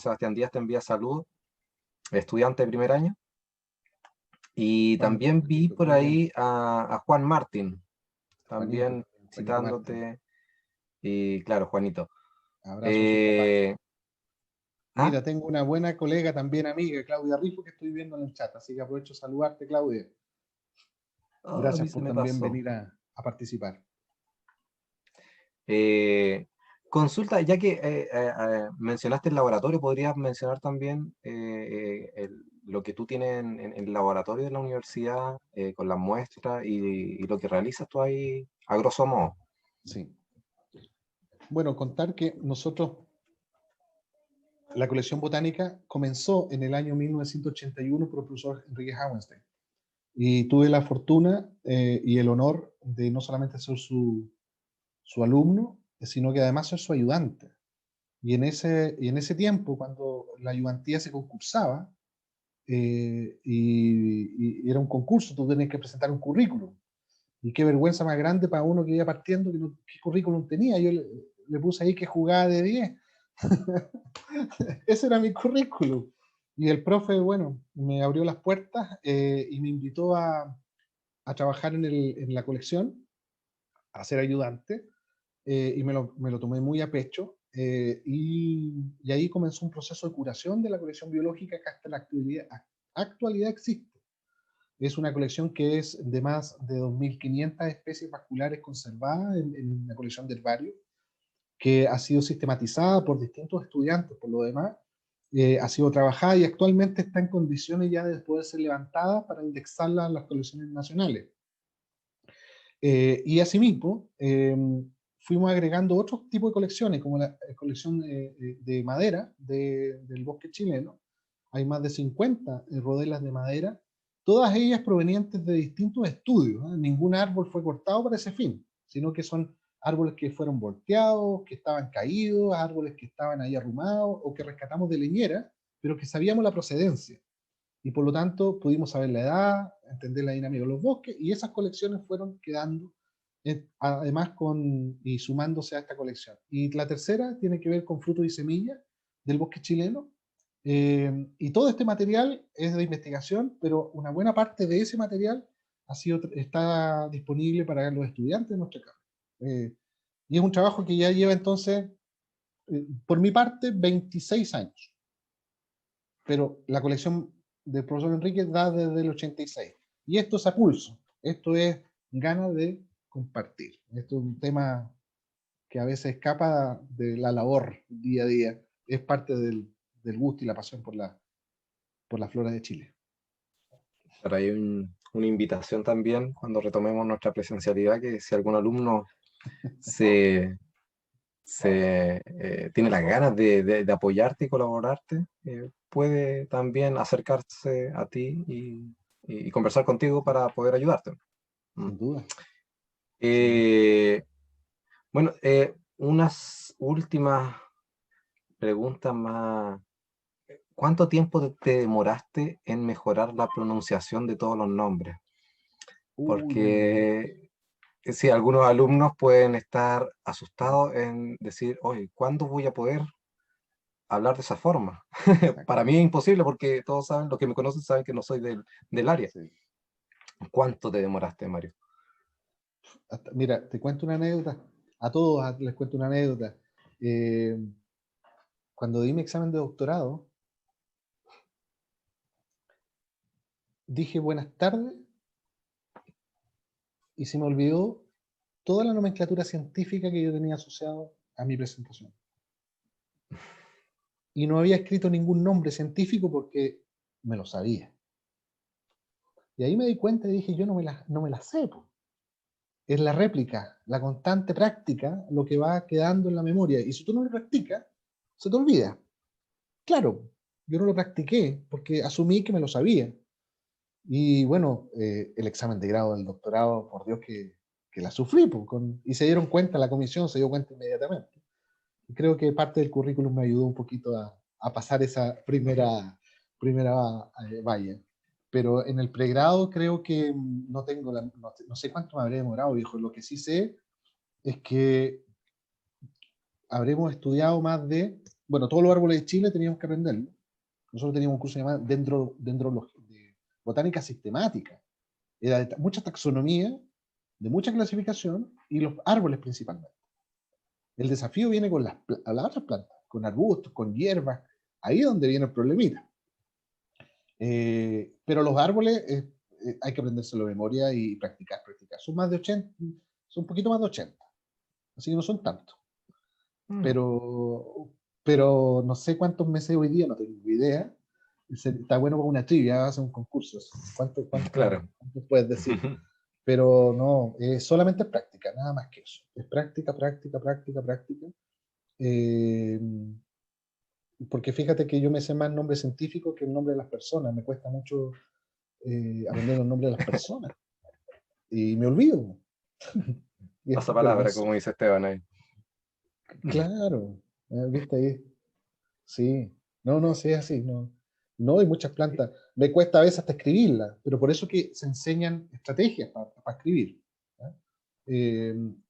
Speaker 1: Sebastián Díaz te envía saludos, estudiante de primer año. Y también vi por ahí a Juan Martín, también citándote. Y claro, Juanito.
Speaker 2: Abrazo. Mira, tengo una buena colega, también amiga, Claudia Rifo, que estoy viendo en el chat, así que aprovecho de saludarte, Claudia. Gracias por también venir a participar.
Speaker 1: Consulta, ya que mencionaste el laboratorio, ¿podrías mencionar también lo que tú tienes en el laboratorio de la universidad, con las muestras y lo que realizas tú ahí, a grosso modo?
Speaker 2: Sí. Bueno, contar que nosotros, la colección botánica comenzó en el año 1981 por el profesor Enrique Hauenstein. Y tuve la fortuna y el honor de no solamente ser su alumno, sino que además ser su ayudante. Y en ese tiempo, cuando la ayudantía se concursaba, y era un concurso, tú tenías que presentar un currículum. Y qué vergüenza más grande para uno que iba partiendo, que no, qué currículum tenía. Yo le puse ahí que jugaba de 10. Ese era mi currículum. Y el profe, bueno, me abrió las puertas y me invitó a trabajar en la colección, a ser ayudante, y me lo tomé muy a pecho. Y ahí comenzó un proceso de curación de la colección biológica que hasta la actualidad existe. Es una colección que es de más de 2.500 especies vasculares conservadas en la colección del herbario, que ha sido sistematizada por distintos estudiantes, por lo demás, ha sido trabajada y actualmente está en condiciones ya de poder ser levantada para indexarla en las colecciones nacionales. Y asimismo, fuimos agregando otros tipos de colecciones, como la colección de madera del bosque chileno. Hay más de 50 rodelas de madera, todas ellas provenientes de distintos estudios, ¿eh? Ningún árbol fue cortado para ese fin, sino que son árboles que fueron volteados, que estaban caídos, árboles que estaban ahí arrumados, o que rescatamos de leñera, pero que sabíamos la procedencia. Y por lo tanto pudimos saber la edad, entender la dinámica de los bosques, y esas colecciones fueron quedando, además y sumándose a esta colección. Y la tercera tiene que ver con frutos y semillas del bosque chileno, y todo este material es de investigación, pero una buena parte de ese material está disponible para los estudiantes de nuestra carrera. Y es un trabajo que ya lleva entonces, por mi parte, 26 años. Pero la colección del profesor Enrique da desde el 86. Y esto es a pulso, esto es ganas de compartir. Esto es un tema que a veces escapa de la labor día a día, es parte del gusto y la pasión por la flora de Chile.
Speaker 1: Pero hay una invitación también cuando retomemos nuestra presencialidad, que si algún alumno se, tiene las ganas de apoyarte y colaborarte, puede también acercarse a ti y conversar contigo para poder ayudarte.
Speaker 2: Sin duda.
Speaker 1: Eh, bueno, unas últimas preguntas más. ¿Cuánto tiempo te demoraste en mejorar la pronunciación de todos los nombres? Porque sí, algunos alumnos pueden estar asustados en decir, oye, ¿cuándo voy a poder hablar de esa forma? Para mí es imposible porque todos saben, los que me conocen saben que no soy del área.
Speaker 2: Sí.
Speaker 1: ¿Cuánto te demoraste, Mario?
Speaker 2: Mira, te cuento una anécdota. A todos les cuento una anécdota. Cuando di mi examen de doctorado, dije buenas tardes y se me olvidó toda la nomenclatura científica que yo tenía asociado a mi presentación. Y no había escrito ningún nombre científico porque me lo sabía. Y ahí me di cuenta y dije, yo no me la sé. Po. Es la réplica, la constante práctica, lo que va quedando en la memoria. Y si tú no lo practicas, se te olvida. Claro, yo no lo practiqué porque asumí que me lo sabía. Y bueno, el examen de grado del doctorado, por Dios que la sufrí. Po, y se dieron cuenta, la comisión se dio cuenta inmediatamente. Y creo que parte del currículum me ayudó un poquito a pasar esa primera valla. Pero en el pregrado creo que no tengo, no sé cuánto me habré demorado, viejo. Lo que sí sé es que habremos estudiado más de, bueno, todos los árboles de Chile teníamos que aprenderlo. Nosotros teníamos un curso llamado de botánica sistemática. Era de mucha taxonomía, de mucha clasificación y los árboles principalmente. El desafío viene con las otras plantas, con arbustos, con hierbas, ahí es donde viene el problemita. Pero los árboles hay que aprendérselo de memoria y practicar. Son más de 80, son un poquito más de 80, así que no son tantos. Pero no sé cuántos meses hoy día, no tengo idea. Está bueno para una trivia, hacer un concurso. ¿Cuánto
Speaker 1: Claro.
Speaker 2: puedes decir? Pero no, solamente es práctica, nada más que eso. Es práctica, práctica, práctica, práctica. Porque fíjate que yo me sé más nombre científico que el nombre de las personas. Me cuesta mucho aprender los nombres de las personas. Y me olvido. Y
Speaker 1: Pasa
Speaker 2: es
Speaker 1: palabra,
Speaker 2: vergonzoso.
Speaker 1: como dice Esteban ahí.
Speaker 2: Claro, viste ahí. Sí, no, sí es así. No hay muchas plantas. Me cuesta a veces hasta escribirlas, pero por eso que se enseñan estrategias para escribir. ¿Ya?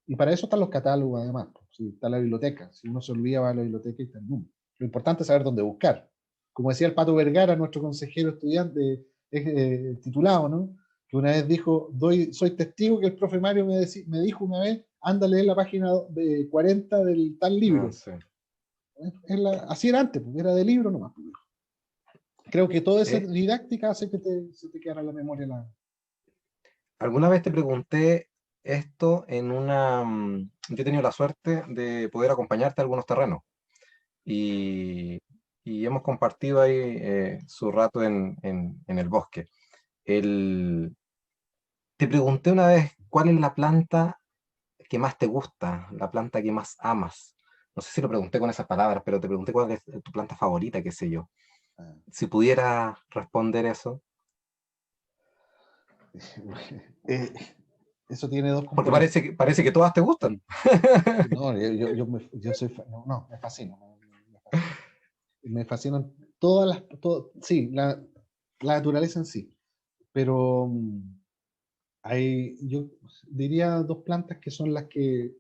Speaker 2: Y para eso están los catálogos, además. Pues, sí, está la biblioteca. Si uno se olvida, va a la biblioteca y está el número. Lo importante es saber dónde buscar. Como decía el Pato Vergara, nuestro consejero estudiante titulado, ¿no? Que una vez dijo, soy testigo que el profe Mario me dijo una vez, anda a leer la página 40 del tal libro.
Speaker 1: Sí.
Speaker 2: Así era antes, porque era de libro nomás. Creo que toda esa
Speaker 1: ¿Eh?
Speaker 2: didáctica hace que se te quedara en la memoria
Speaker 1: Alguna vez te pregunté esto en yo he tenido la suerte de poder acompañarte a algunos terrenos y, y hemos compartido ahí su rato en el bosque. Te pregunté una vez cuál es la planta que más te gusta, la planta que más amas. No sé si lo pregunté con esas palabras, pero te pregunté cuál es tu planta favorita, qué sé yo.
Speaker 2: Ah.
Speaker 1: Si pudiera responder eso.
Speaker 2: Eso tiene dos
Speaker 1: Porque
Speaker 2: componentes.
Speaker 1: parece que todas te gustan.
Speaker 2: No, yo soy, no, me fascina. Me fascinan todas sí, la naturaleza en sí. Pero yo diría dos plantas que son las que,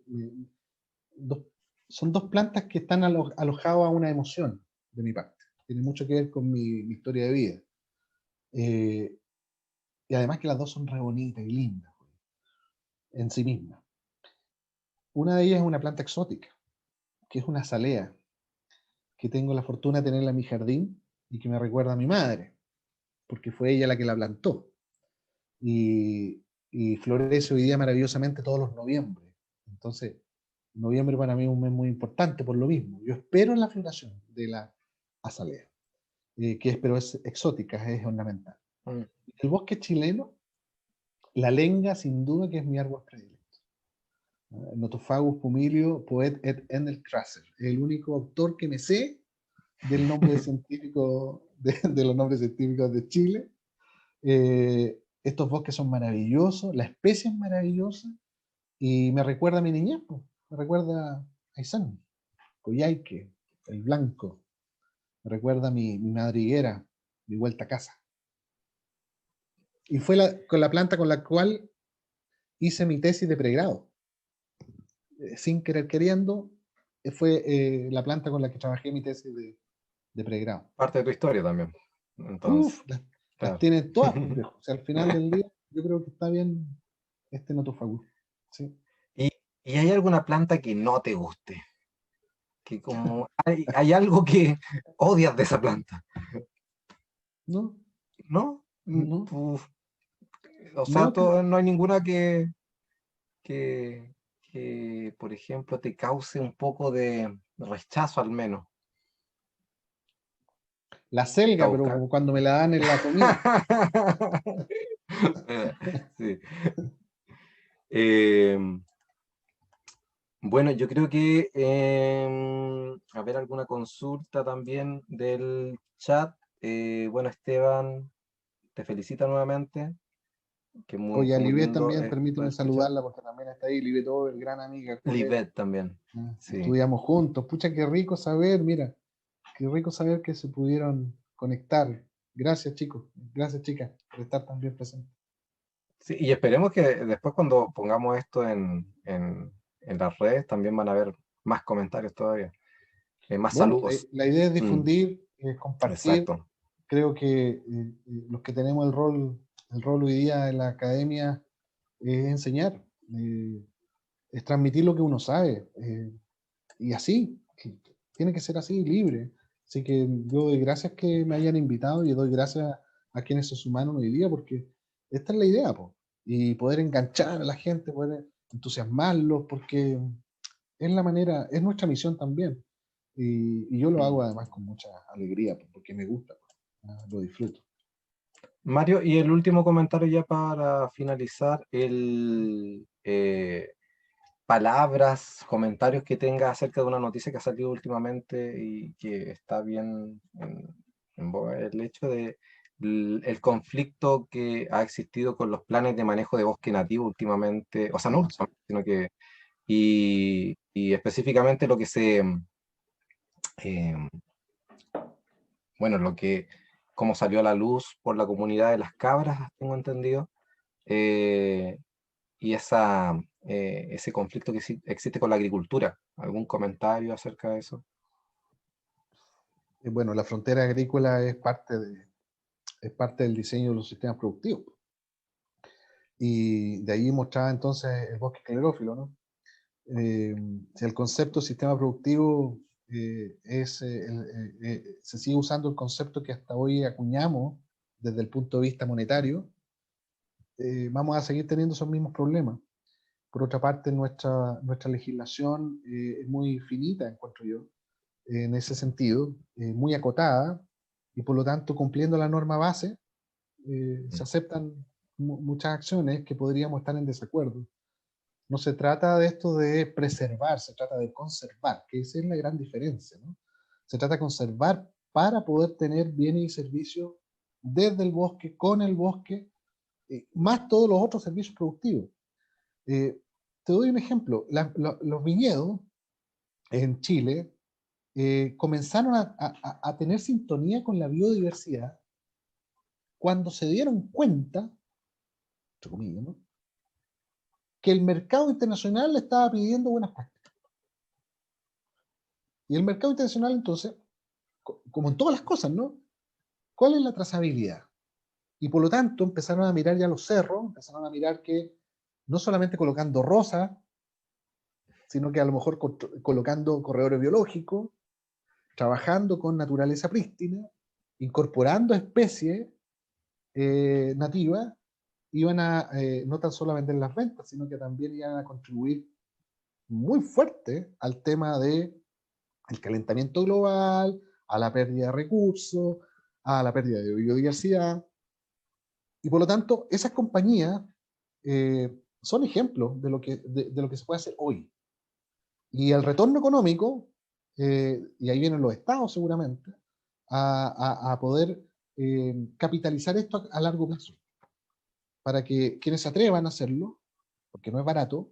Speaker 2: dos- son dos plantas que están alojadas a una emoción de mi parte. Tiene mucho que ver con mi historia de vida. Eh, y además que las dos son re bonitas y lindas en sí mismas. Una de ellas es una planta exótica, que es una azalea, que tengo la fortuna de tenerla en mi jardín y que me recuerda a mi madre, porque fue ella la que la plantó. Y, y florece hoy día maravillosamente todos los noviembre. Entonces, noviembre para mí es un mes muy importante por lo mismo. Yo espero la floración de la azalea, pero es exótica, es ornamental.
Speaker 1: Mm.
Speaker 2: El bosque chileno, la lenga sin duda que es mi árbol predilecto. Nothofagus pumilio poet et Engelkrasser, el único autor que me sé del nombre científico, de los nombres científicos de Chile. Estos bosques son maravillosos, la especie es maravillosa y me recuerda a mi niñez, pues. Me recuerda a Aysén, Coyhaique, el blanco, me recuerda a mi madriguera, mi vuelta a casa. Y fue con la planta con la cual hice mi tesis de pregrado. Sin querer queriendo, fue la planta con la que trabajé mi tesis de pregrado.
Speaker 1: Parte de tu historia también. Entonces,
Speaker 2: Uf, las
Speaker 1: claro.
Speaker 2: tienen todas, pues, viejo. O sea, al final del día, yo creo que está bien este Nothofagus. Sí.
Speaker 1: ¿Y, y hay alguna planta que no te guste? Que como hay algo que odias de esa planta,
Speaker 2: No,
Speaker 1: ¿no?
Speaker 2: no,
Speaker 1: O sea,
Speaker 2: no, que
Speaker 1: no hay ninguna que, por ejemplo, te cause un poco de rechazo al menos.
Speaker 2: la
Speaker 1: Está
Speaker 2: selga, pero
Speaker 1: buscando.
Speaker 2: como cuando me la dan en la comida.
Speaker 1: Sí. Eh, bueno, yo creo que, a ver, alguna consulta también del chat. Bueno, Esteban, te felicita nuevamente, que muy,
Speaker 2: Oye, a
Speaker 1: muy
Speaker 2: Libet
Speaker 1: lindo
Speaker 2: también,
Speaker 1: poder
Speaker 2: permíteme
Speaker 1: escuchar.
Speaker 2: saludarla porque también está ahí, Libet Over, gran amiga, Cole.
Speaker 1: Libet también, sí.
Speaker 2: Estudiamos juntos. Pucha, qué rico saber, mira, qué rico saber que se pudieron conectar. Gracias, chicos. Gracias, chicas, por estar también presentes.
Speaker 1: Sí, y esperemos que después cuando pongamos esto en las redes también van a haber más comentarios todavía, más
Speaker 2: Bueno,
Speaker 1: saludos.
Speaker 2: la idea es
Speaker 1: Mm,
Speaker 2: difundir, compartir.
Speaker 1: exacto.
Speaker 2: Creo que los que tenemos el rol hoy día en la academia es enseñar, es transmitir lo que uno sabe. Y así, que tiene que ser así, libre. Así que yo doy gracias que me hayan invitado y doy gracias a quienes se sumaron hoy día, porque esta es la idea, po. Y poder enganchar a la gente, poder entusiasmarlos, porque es la manera, es nuestra misión también. Y yo lo
Speaker 1: Mm.
Speaker 2: hago además con mucha alegría, po, porque me gusta, po. Lo disfruto.
Speaker 1: Mario, y el último comentario ya para finalizar, palabras, comentarios que tenga acerca de una noticia que ha salido últimamente y que está bien en boga, el hecho de el conflicto que ha existido con los planes de manejo de bosque nativo últimamente, o sea, no últimamente, sino que, y específicamente lo que eh, bueno, como salió a la luz por la comunidad de las cabras, tengo entendido, eh, y ese conflicto que existe con la agricultura. ¿Algún comentario acerca de eso?
Speaker 2: Bueno, la frontera agrícola es parte del diseño de los sistemas productivos. Y de ahí mostraba entonces el bosque esclerófilo, ¿no? Si el concepto de sistema productivo se sigue usando el concepto que hasta hoy acuñamos desde el punto de vista monetario, vamos a seguir teniendo esos mismos problemas. Por otra parte, nuestra legislación es muy finita, encuentro yo, en ese sentido, muy acotada, y por lo tanto, cumpliendo la norma base, se aceptan muchas acciones que podríamos estar en desacuerdo. No se trata de esto de preservar, se trata de conservar, que esa es la gran diferencia, ¿no? Se trata de conservar para poder tener bienes y servicios desde el bosque, con el bosque, más todos los otros servicios productivos. Te doy un ejemplo. Los viñedos en Chile comenzaron a tener sintonía con la biodiversidad cuando se dieron cuenta, entre comillas, ¿no?, que el mercado internacional le estaba pidiendo buenas prácticas. Y el mercado internacional, entonces, como en todas las cosas, ¿no?, ¿cuál es la trazabilidad? Y por lo tanto empezaron a mirar ya los cerros, empezaron a mirar que no solamente colocando rosas, sino que a lo mejor colocando corredores biológicos, trabajando con naturaleza prístina, incorporando especies nativas, iban a no tan solo a vender las ventas, sino que también iban a contribuir muy fuerte al tema del calentamiento global, a la pérdida de recursos, a la pérdida de biodiversidad. Y por lo tanto, esas compañías son ejemplos de lo que se puede hacer hoy. Y el retorno económico, y ahí vienen los estados seguramente, a poder capitalizar esto a largo plazo, para que quienes se atrevan a hacerlo, porque no es barato,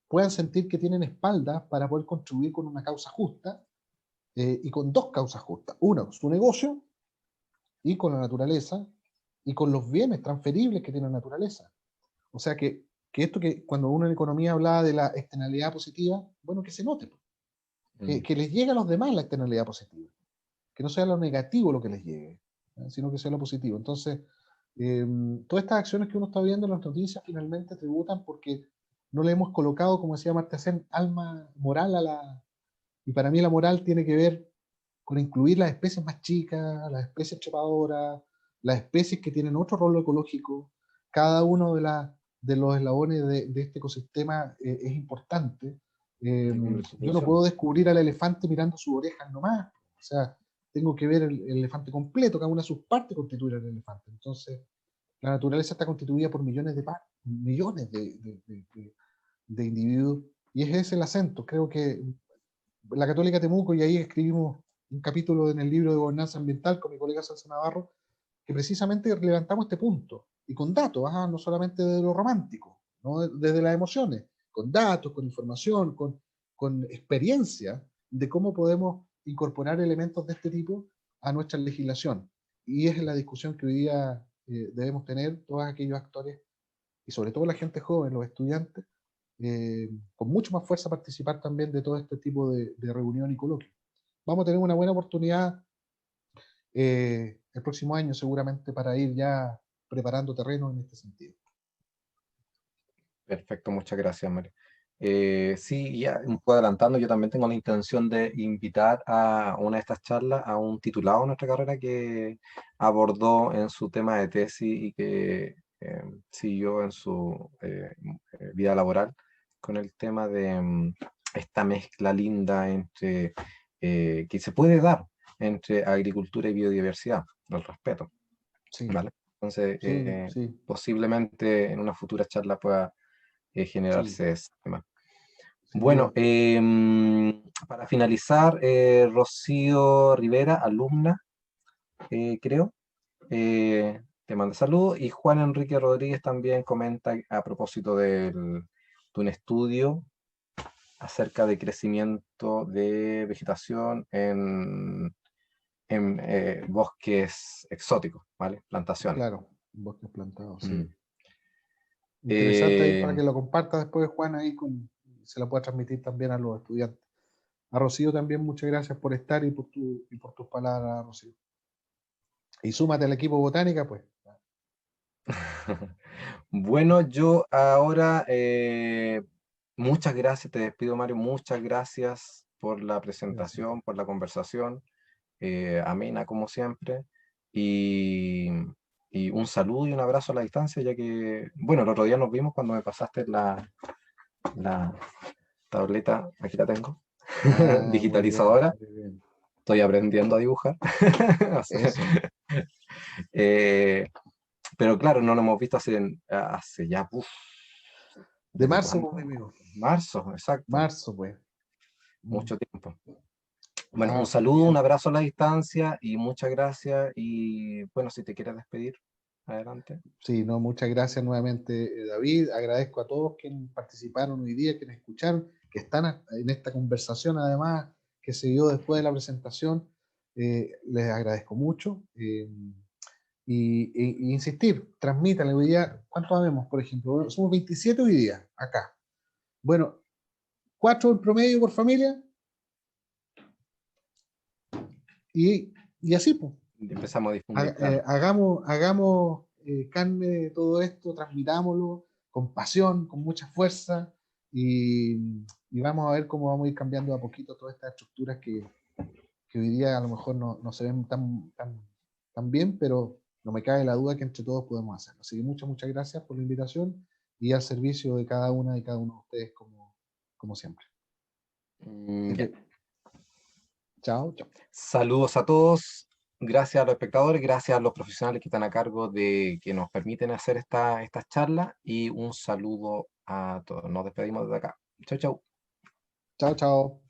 Speaker 2: puedan sentir que tienen espaldas para poder contribuir con una causa justa, y con dos causas justas. Una, su negocio, y con la naturaleza, y con los bienes transferibles que tiene la naturaleza. O sea que esto que cuando uno en economía hablaba de la externalidad positiva, bueno, que se note, que les llegue a los demás la externalidad positiva, que no sea lo negativo lo que les llegue, sino que sea lo positivo. Entonces, todas estas acciones que uno está viendo en las noticias finalmente tributan porque no le hemos colocado, como decía Amartya Sen, alma moral y para mí la moral tiene que ver con incluir las especies más chicas, las especies trepadoras, las especies que tienen otro rol ecológico. Cada uno de los eslabones de este ecosistema es importante. Yo no puedo descubrir al elefante mirando sus orejas nomás. O sea, tengo que ver el elefante completo, cada una de sus partes constituye el elefante. Entonces, la naturaleza está constituida por millones de individuos, y es ese el acento. Creo que la Católica Temuco, y ahí escribimos un capítulo en el libro de gobernanza ambiental con mi colega Celso Navarro, que precisamente levantamos este punto, y con datos, no solamente de lo romántico, no desde las emociones, con datos, con información, con experiencia de cómo podemos incorporar elementos de este tipo a nuestra legislación. Y es la discusión que hoy día debemos tener todos aquellos actores, y sobre todo la gente joven, los estudiantes, con mucho más fuerza participar también de todo este tipo de reunión y coloquio. Vamos a tener una buena oportunidad el próximo año seguramente para ir ya preparando terreno en este sentido.
Speaker 1: Perfecto, muchas gracias, Mario. Sí, ya un poco adelantando, yo también tengo la intención de invitar a una de estas charlas a un titulado de nuestra carrera que abordó en su tema de tesis y que siguió en su vida laboral con el tema de esta mezcla linda que se puede dar entre agricultura y biodiversidad, el respeto.
Speaker 2: Sí,
Speaker 1: ¿Vale? Entonces,
Speaker 2: sí.
Speaker 1: posiblemente en una futura charla pueda generarse ese tema. Bueno, para finalizar, Rocío Rivera, alumna, creo. Te manda saludos. Y Juan Enrique Rodríguez también comenta a propósito de un estudio acerca de crecimiento de vegetación en bosques exóticos, ¿vale? Plantaciones.
Speaker 2: Claro, bosques plantados, sí.
Speaker 1: Mm.
Speaker 2: Interesante ahí
Speaker 1: Eh,
Speaker 2: para que lo comparta después, Juan, ahí se lo pueda transmitir también a los estudiantes. A Rocío también muchas gracias por estar y por tus palabras, Rocío. Y súmate al equipo Botánica, pues.
Speaker 1: Bueno, yo ahora, muchas gracias, te despido, Mario, muchas gracias por la
Speaker 2: Gracias.
Speaker 1: presentación, por la conversación, amena como siempre, y, y un saludo y un abrazo a la distancia, ya que, bueno, el otro día nos vimos cuando me pasaste la tableta, aquí la tengo,
Speaker 2: Ah, muy bien,
Speaker 1: digitalizadora,
Speaker 2: muy bien.
Speaker 1: estoy aprendiendo a dibujar.
Speaker 2: Eso.
Speaker 1: Eh, pero claro, no nos hemos visto hace ya,
Speaker 2: De
Speaker 1: ¿desde
Speaker 2: marzo, pues,
Speaker 1: cuándo?
Speaker 2: mi amigo.
Speaker 1: Marzo, exacto,
Speaker 2: Marzo, pues. Mm.
Speaker 1: mucho tiempo. Bueno, un
Speaker 2: Ah,
Speaker 1: saludo,
Speaker 2: genial.
Speaker 1: un abrazo a la distancia y muchas gracias. Y bueno, si te quieres despedir, adelante.
Speaker 2: Sí, no, muchas gracias nuevamente, David. Agradezco a todos quienes participaron hoy día, quienes escucharon, que están en esta conversación, además, que se dio después de la presentación. Les agradezco mucho. Y insistir, transmítanle hoy día. ¿Cuántos habemos, por ejemplo? Bueno, somos 27 hoy día, acá. Bueno, 4 en promedio por familia. Y así, pues.
Speaker 1: Y empezamos a difundir, claro.
Speaker 2: Hagamos carne de todo esto, transmitámoslo con pasión, con mucha fuerza y vamos a ver cómo vamos a ir cambiando a poquito todas estas estructuras que hoy día a lo mejor no se ven tan bien, pero no me cabe la duda que entre todos podemos hacerlo. Así que muchas gracias por la invitación y al servicio de cada una y cada uno de ustedes como siempre. Así
Speaker 1: Ya.
Speaker 2: que, chao.
Speaker 1: Saludos a todos. Gracias a los espectadores, gracias a los profesionales que están a cargo de que nos permiten hacer estas charlas y un saludo a todos. Nos despedimos desde acá. Chau, chau.
Speaker 2: Chao.